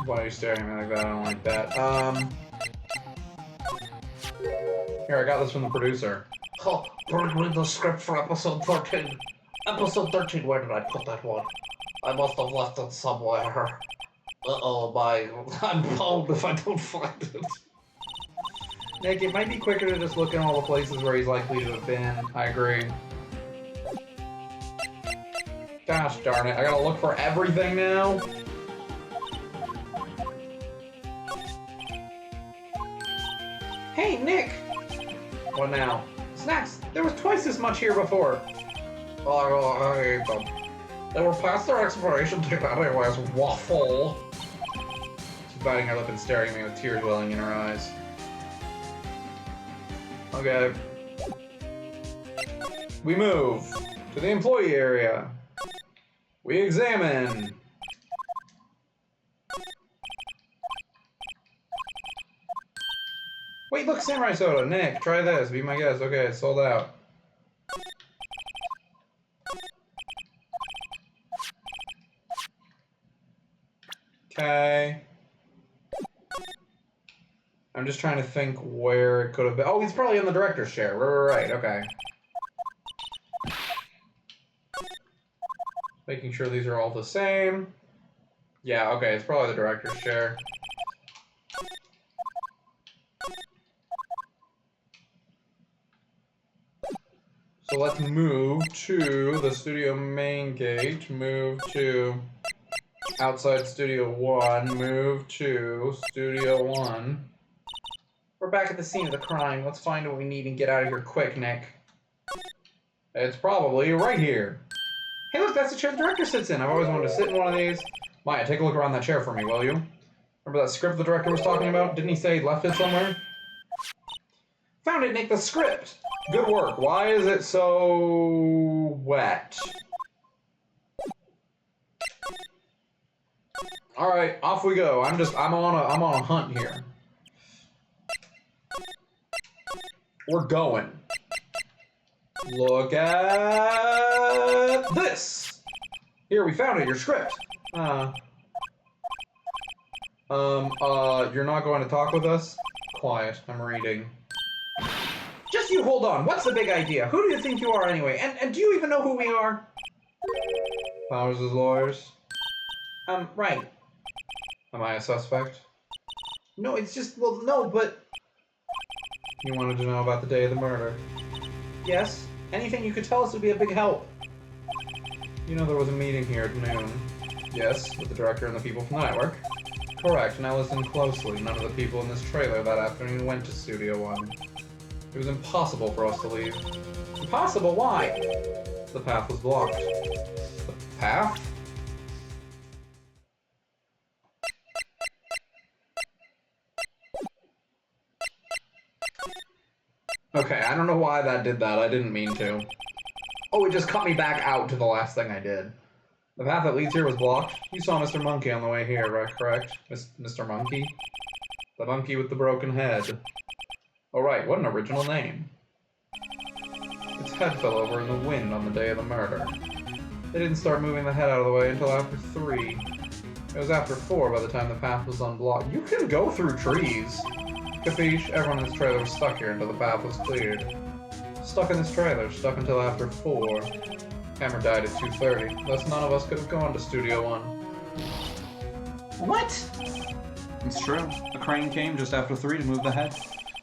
Why are you staring at me like that? I don't like that. Here, I got this from the producer. Oh, bring me the script for episode 13. Episode 13, where did I put that one? I must have left it somewhere. Uh-oh, I'm bummed if I don't find it. Nick, it might be quicker to just look in all the places where he's likely to have been. I agree. Gosh darn it, I gotta look for everything now? Hey, Nick! What now? Snacks! There was twice as much here before. Oh, I hate them. They were past their expiration date anyways, waffle. She's biting her lip and staring at me with tears welling in her eyes. Okay. We move to the employee area. We examine. Wait, look, Samurai Soda. Nick, try this. Be my guest. Okay, it's sold out. Okay. I'm just trying to think where it could have been. Oh, he's probably in the director's chair. Right, okay. Making sure these are all the same. Yeah, okay, it's probably the director's chair. So let's move to the studio main gate, move to outside Studio 1, move to Studio 1. We're back at the scene of the crime. Let's find what we need and get out of here quick, Nick. It's probably right here. Hey look, that's the chair the director sits in. I've always wanted to sit in one of these. Maya, take a look around that chair for me, will you? Remember that script the director was talking about? Didn't he say he left it somewhere? Found it, Nick, the script! Good work. Why is it so wet? Alright, off we go. I'm on a hunt here. We're going. Look at this! Here, we found it, your script. You're not going to talk with us? Quiet, I'm reading. Just you hold on, what's the big idea? Who do you think you are anyway? And do you even know who we are? Powers as lawyers? Right. Am I a suspect? No, it's just, well, no, but... You wanted to know about the day of the murder? Yes. Anything you could tell us would be a big help. You know there was a meeting here at noon. Yes, with the director and the people from the network. Correct, now listen closely. None of the people in this trailer that afternoon went to Studio 1. It was impossible for us to leave. Impossible? Why? The path was blocked. The path? Okay, I don't know why that did that. I didn't mean to. Oh, it just cut me back out to the last thing I did. The path that leads here was blocked. You saw Mr. Monkey on the way here, right? Correct? Mr. Monkey? The monkey with the broken head. Oh, right, what an original name. Its head fell over in the wind on the day of the murder. They didn't start moving the head out of the way until after 3. It was after 4 by the time the path was unblocked. You can go through trees! Capiche? Everyone in this trailer was stuck here until the path was cleared. Stuck in this trailer, stuck until after 4. Hammer died at 2:30, thus none of us could have gone to Studio 1. What? It's true. A crane came just after 3 to move the head.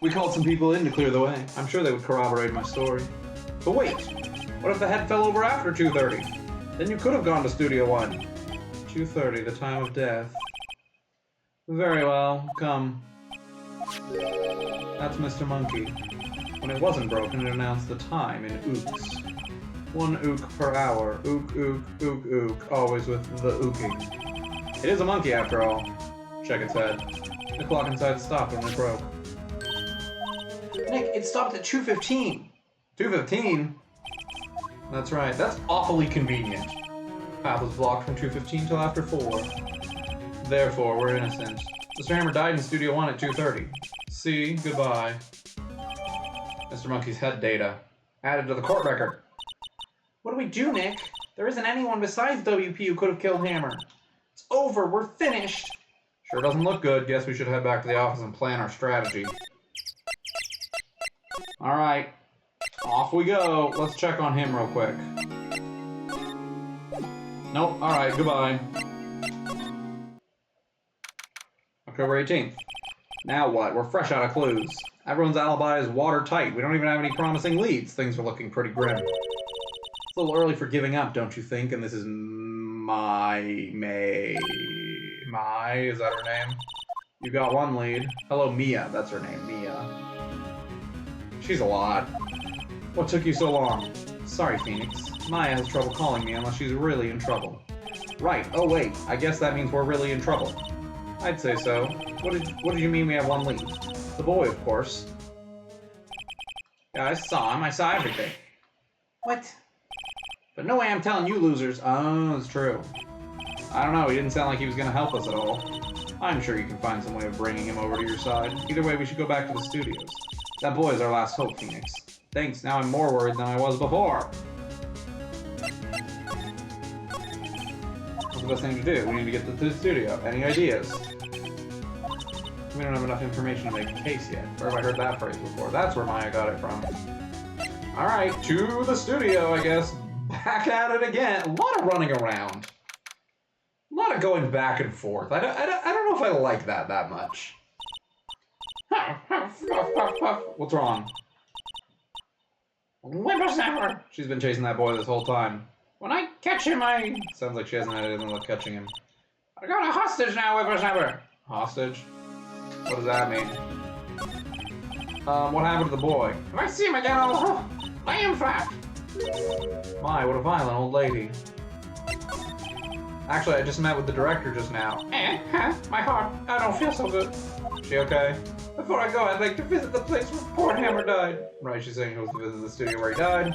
We called some people in to clear the way. I'm sure they would corroborate my story. But wait! What if the head fell over after 2:30? Then you could have gone to Studio 1. 2:30, the time of death. Very well, come. That's Mr. Monkey. When it wasn't broken, it announced the time in ooks. 1 ook per hour. Ook, ook, ook, ook. Always with the ooking. It is a monkey after all. Check its head. The clock inside stopped when it broke. Nick, it stopped at 2:15. 2:15? That's right. That's awfully convenient. Path was blocked from 2:15 till after 4. Therefore, we're innocent. Mr. Hammer died in Studio 1 at 2:30. See, goodbye. Mr. Monkey's head data. Added to the court record. What do we do, Nick? There isn't anyone besides WP who could have killed Hammer. It's over. We're finished. Sure doesn't look good. Guess we should head back to the office and plan our strategy. Alright. Off we go. Let's check on him real quick. Nope. Alright, goodbye. October 18th. Now what? We're fresh out of clues. Everyone's alibi is watertight. We don't even have any promising leads. Things are looking pretty grim. It's a little early for giving up, don't you think? And this is Mai, is that her name? You got 1 lead. Hello, Mia. That's her name, Mia. She's a lot. What took you so long? Sorry, Phoenix. Maya has trouble calling me unless she's really in trouble. Right. Oh, wait. I guess that means we're really in trouble. I'd say so. What did you mean we have 1 lead? The boy, of course. Yeah, I saw him. I saw everything. What? But no way I'm telling you losers. Oh, it's true. I don't know. He didn't sound like he was going to help us at all. I'm sure you can find some way of bringing him over to your side. Either way, we should go back to the studios. That boy is our last hope, Phoenix. Thanks. Now I'm more worried than I was before. What's the best thing to do? We need to get to the studio. Any ideas? We don't have enough information to make a case yet. Where have I heard that phrase before? That's where Maya got it from. Alright, to the studio, I guess. Back at it again. A lot of running around. A lot of going back and forth. I don't know if I like that much. What's wrong? Whippersnapper! She's been chasing that boy this whole time. When I catch him, I... Sounds like she hasn't had any luck catching him. I got a hostage now, Whippersnapper! Hostage? What does that mean? What happened to the boy? If I see him again, I'll lay him flat! My, what a violent old lady. Actually, I just met with the director just now. My heart, I don't feel so good. She okay? Before I go, I'd like to visit the place where poor Hammer died. Right, she's saying he was to visit the studio where he died.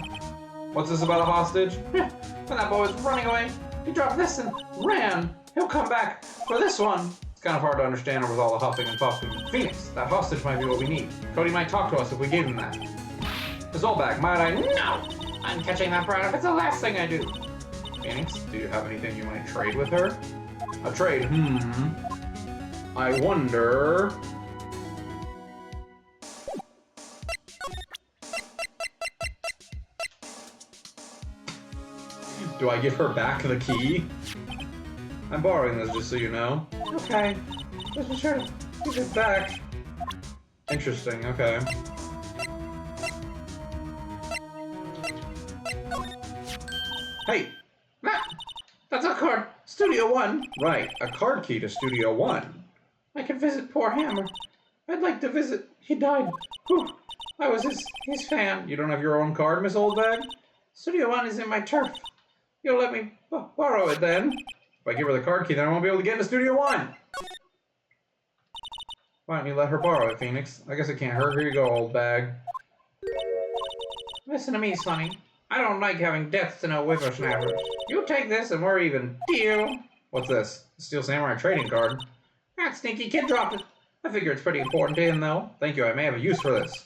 What's this about a hostage? When that boy was running away, he dropped this and ran. He'll come back for this one. It's kind of hard to understand her with all the huffing and puffing. Phoenix, that hostage might be what we need. Cody might talk to us if we gave him that. Zolback, might I? No! I'm catching that brat if it's the last thing I do. Phoenix, do you have anything you might trade with her? A trade? I wonder... Do I give her back the key? I'm borrowing this just so you know. Okay. Just be sure to give it back. Interesting, okay. Hey! Matt! That's a card. Studio 1. Right, a card key to Studio 1. I can visit poor Hammer. I'd like to visit. He died. Whew. I was his fan. You don't have your own card, Miss Oldbag? Studio 1 is in my turf. You'll let me borrow it then? If I give her the card key, then I won't be able to get into Studio 1! Why don't you let her borrow it, Phoenix? I guess it can't hurt. Here you go, old bag. Listen to me, Sonny. I don't like having death to no whippersnappers. You take this and we're even. Deal. What's this? Steel Samurai trading card. That sneaky kid dropped it. I figure it's pretty important to him, though. Thank you, I may have a use for this.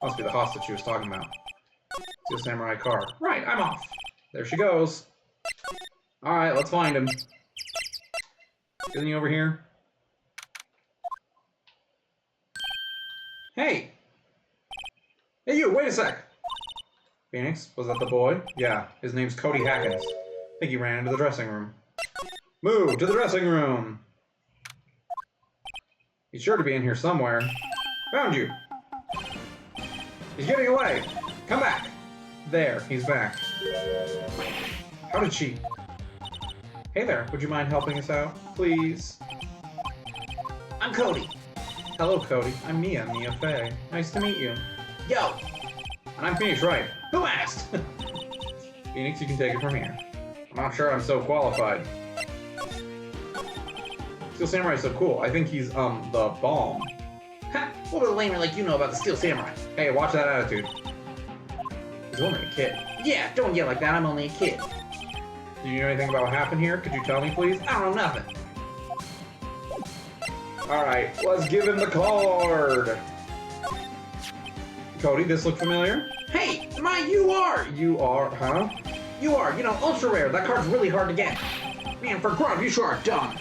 Must be the hostage she was talking about. Steel Samurai card. Right, I'm off. There she goes. Alright, let's find him. Isn't he over here? Hey! Hey you, wait a sec! Phoenix, was that the boy? Yeah, his name's Cody Hackins. I think he ran into the dressing room. Move to the dressing room! He's sure to be in here somewhere. Found you! He's getting away! Come back! There, he's back. How did she... Hey there, would you mind helping us out, please? I'm Cody. Hello, Cody. I'm Mia Fey. Nice to meet you. Yo! And I'm Phoenix Wright. Who asked? Phoenix, you can take it from here. I'm not sure I'm so qualified. Steel Samurai's so cool. I think he's, the bomb. Ha! What would a lamer like you know about the Steel Samurai? Hey, watch that attitude. He's only a kid. Yeah, don't yell like that. I'm only a kid. Do you know anything about what happened here? Could you tell me, please? I don't know nothing. Alright, let's give him the card. Cody, this look familiar? Hey, you are! You are, huh? You are, ultra rare. That card's really hard to get. Man, for Grub, you sure are dumb.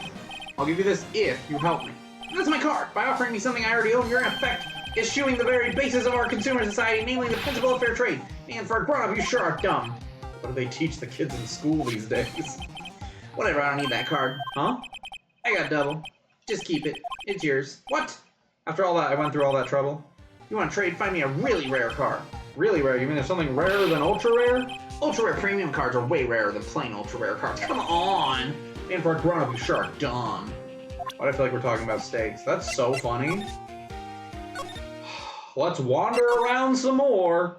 I'll give you this if you help me. That's my card. By offering me something I already own, you're in effect eschewing the very basis of our consumer society, namely the principle of fair trade. Man, for Grub, you sure are dumb. What do they teach the kids in school these days? Whatever, I don't need that card. Huh? I got double. Just keep it. It's yours. What? After all that, I went through all that trouble. You want to trade? Find me a really rare card. Really rare? You mean there's something rarer than ultra rare? Ultra rare premium cards are way rarer than plain ultra rare cards. Come on! And for a grown-up, you sure are dumb. Why do I feel like we're talking about steaks? That's so funny. Let's wander around some more.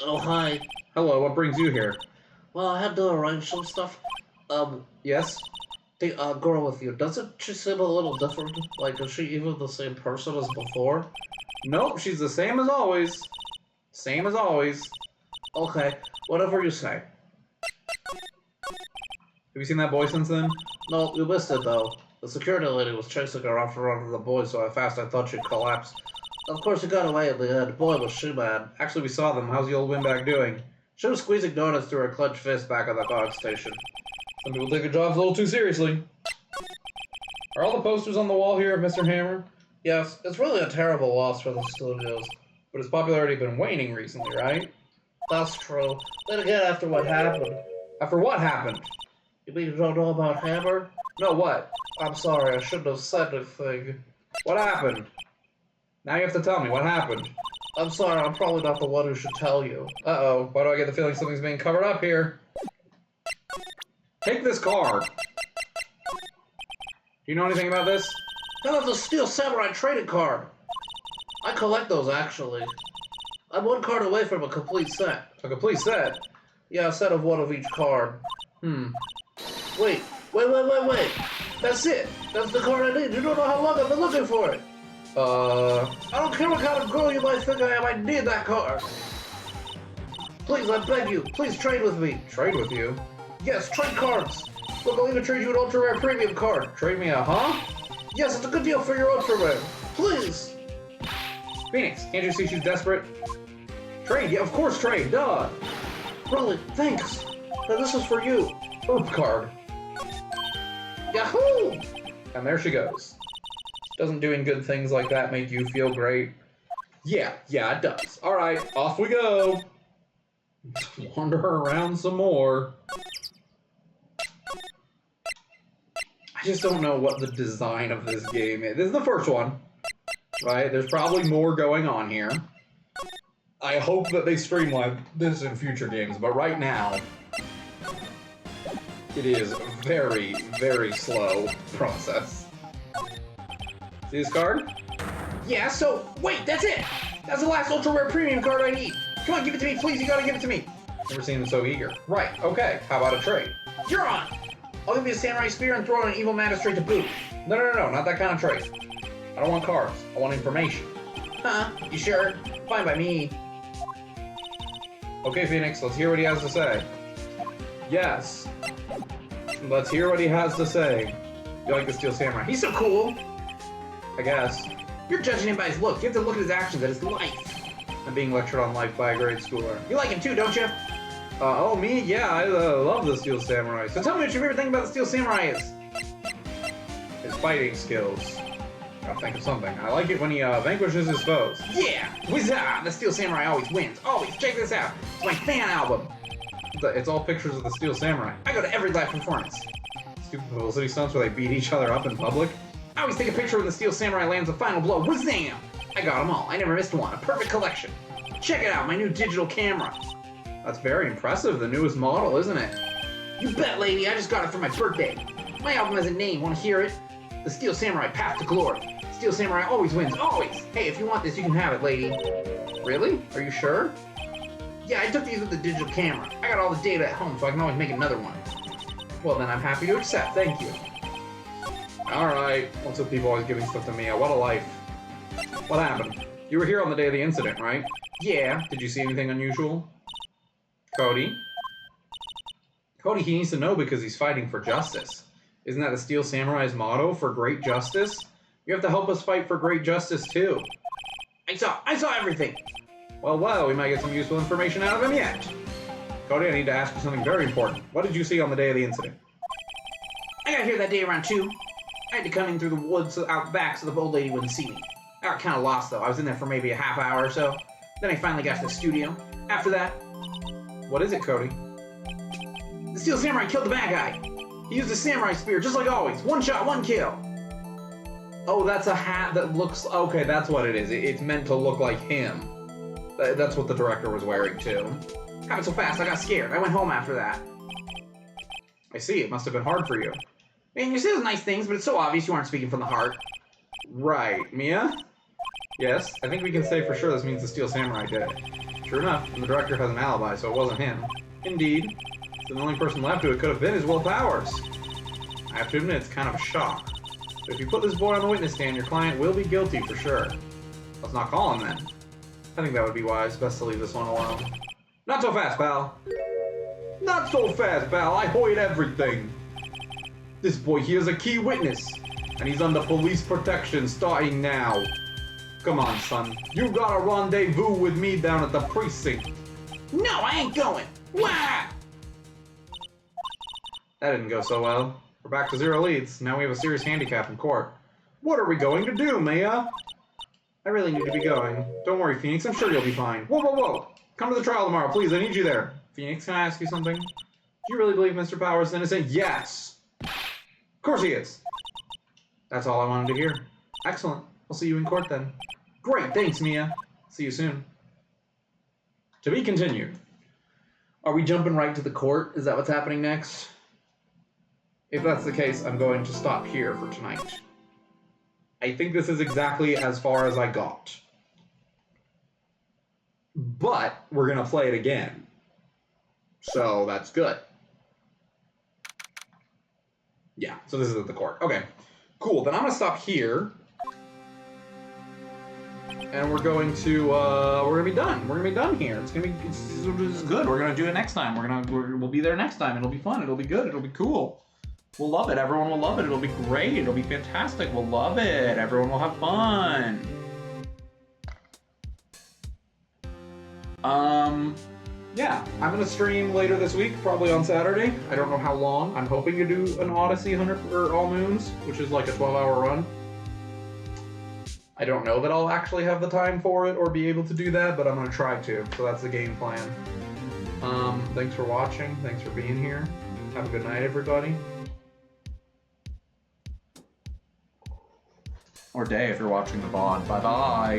Oh, hi. Hello, what brings you here? Well, I had to arrange some stuff. Yes? The girl with you, doesn't she seem a little different? Like, is she even the same person as before? Nope, she's the same as always. Same as always. Okay, whatever you say. Have you seen that boy since then? No, you missed it, though. The security lady was chasing her after one of the boys so fast I thought she'd collapse. Of course, he got away in the end. Boy, was she mad. Actually, we saw them. How's the old windbag doing? She was squeezing donuts through her clenched fist back at the guard station. Some people take their jobs a little too seriously. Are all the posters on the wall here of Mr. Hammer? Yes, it's really a terrible loss for the studios. But his popularity has been waning recently, right? That's true. Then again, after what happened. After what happened? You mean you don't know about Hammer? No, what? I'm sorry, I shouldn't have said anything. What happened? Now you have to tell me, what happened? I'm sorry, I'm probably not the one who should tell you. Uh-oh, why do I get the feeling something's being covered up here? Take this card. Do you know anything about this? That's a Steel Samurai trading card. I collect those, actually. I'm one card away from a complete set. A complete set? Yeah, a set of one of each card. Wait. That's it. That's the card I need. You don't know how long I've been looking for it. I don't care what kind of girl you might think I am, I need that card. Please, I beg you, please trade with me. Trade with you? Yes, trade cards. Look, I'll even trade you an ultra rare premium card. Trade me a huh? Yes, it's a good deal for your ultra rare. Please. Phoenix, can't you see she's desperate? Trade, yeah, of course trade, duh. Really, thanks. Now this is for you. Herb card. Yahoo! And there she goes. Doesn't doing good things like that make you feel great? Yeah, it does. Alright, off we go. Let's wander around some more. I just don't know what the design of this game is. This is the first one, right? There's probably more going on here. I hope that they streamline this in future games, but right now, it is a very, very slow process. See this card? Yeah, so, wait, that's it! That's the last ultra rare premium card I need! Come on, give it to me, please, you gotta give it to me! Never seen him so eager. Right, okay, how about a trade? You're on! I'll give you a samurai spear and throw in an evil magistrate to boot. No, not that kind of trade. I don't want cards, I want information. Huh? You sure? Fine by me. Okay, Phoenix, let's hear what he has to say. Yes. Let's hear what he has to say. You like the Steel Samurai? He's so cool. I guess. You're judging him by his look. You have to look at his actions, at his life. I'm being lectured on life by a grade schooler. You like him too, don't you? Oh, me? Yeah, I love the Steel Samurai. So tell me what your favorite thing about the Steel Samurai is. His fighting skills. I'll think of something. I like it when he vanquishes his foes. Yeah! Whizza! The Steel Samurai always wins. Always. Check this out. It's my fan album. It's all pictures of the Steel Samurai. I go to every live performance. Stupid publicity stunts where they beat each other up in public. I always take a picture when the Steel Samurai lands a final blow. Whizzam! I got them all. I never missed one. A perfect collection. Check it out, my new digital camera. That's very impressive. The newest model, isn't it? You bet, lady. I just got it for my birthday. My album has a name. Want to hear it? The Steel Samurai Path to Glory. Steel Samurai always wins. Always! Hey, if you want this, you can have it, lady. Really? Are you sure? Yeah, I took these with the digital camera. I got all the data at home, so I can always make another one. Well, then I'm happy to accept. Thank you. Alright. What's with people always giving stuff to me? What a life. What happened? You were here on the day of the incident, right? Yeah. Did you see anything unusual? Cody? Cody, he needs to know because he's fighting for justice. Isn't that the Steel Samurai's motto, for great justice? You have to help us fight for great justice, too. I saw everything. Well, we might get some useful information out of him yet. Cody, I need to ask you something very important. What did you see on the day of the incident? I got here that day around 2. I had to come in through the woods out back so the old lady wouldn't see me. I got kind of lost, though. I was in there for maybe a half hour or so. Then I finally got to the studio. After that... What is it, Cody? The Steel Samurai killed the bad guy. He used a samurai spear, just like always. One shot, one kill. Oh, that's a hat that looks... Okay, that's what it is. It's meant to look like him. That's what the director was wearing, too. Happened so fast, I got scared. I went home after that. I see. It must have been hard for you. Man, you say those nice things, but it's so obvious you aren't speaking from the heart. Right. Mia? Yes, I think we can say for sure this means the Steel Samurai did it. Sure enough, and the director has an alibi, so it wasn't him. Indeed. So the only person left who it could have been is Will Powers. I have to admit, it's kind of a shock. But if you put this boy on the witness stand, your client will be guilty for sure. Let's not call him then. I think that would be wise. Best to leave this one alone. Not so fast, pal. Not so fast, pal. I hoid everything. This boy here is a key witness, and he's under police protection starting now. Come on, son. You got a rendezvous with me down at the precinct. No, I ain't going. Wah! That didn't go so well. We're back to 0 leads. Now we have a serious handicap in court. What are we going to do, Mia? I really need to be going. Don't worry, Phoenix. I'm sure you'll be fine. Whoa. Come to the trial tomorrow, please. I need you there. Phoenix, can I ask you something? Do you really believe Mr. Powers is innocent? Yes. Of course he is. That's all I wanted to hear. Excellent. I'll see you in court then. Great. Thanks, Mia. See you soon. To be continued. Are we jumping right to the court? Is that what's happening next? If that's the case, I'm going to stop here for tonight. I think this is exactly as far as I got. But we're going to play it again. So that's good. Yeah, so this is at the court. Okay, cool. Then I'm going to stop here. And we're going to be done. We're going to be done here. It's good. We're going to do it next time. We'll be there next time. It'll be fun. It'll be good. It'll be cool. We'll love it. Everyone will love it. It'll be great. It'll be fantastic. We'll love it. Everyone will have fun. Yeah, I'm going to stream later this week, probably on Saturday. I don't know how long. I'm hoping to do an Odyssey 100 or All Moons, which is like a 12-hour run. I don't know that I'll actually have the time for it or be able to do that, but I'm going to try to. So that's the game plan. Thanks for watching. Thanks for being here. Have a good night, everybody. Or day if you're watching the VOD. Bye-bye.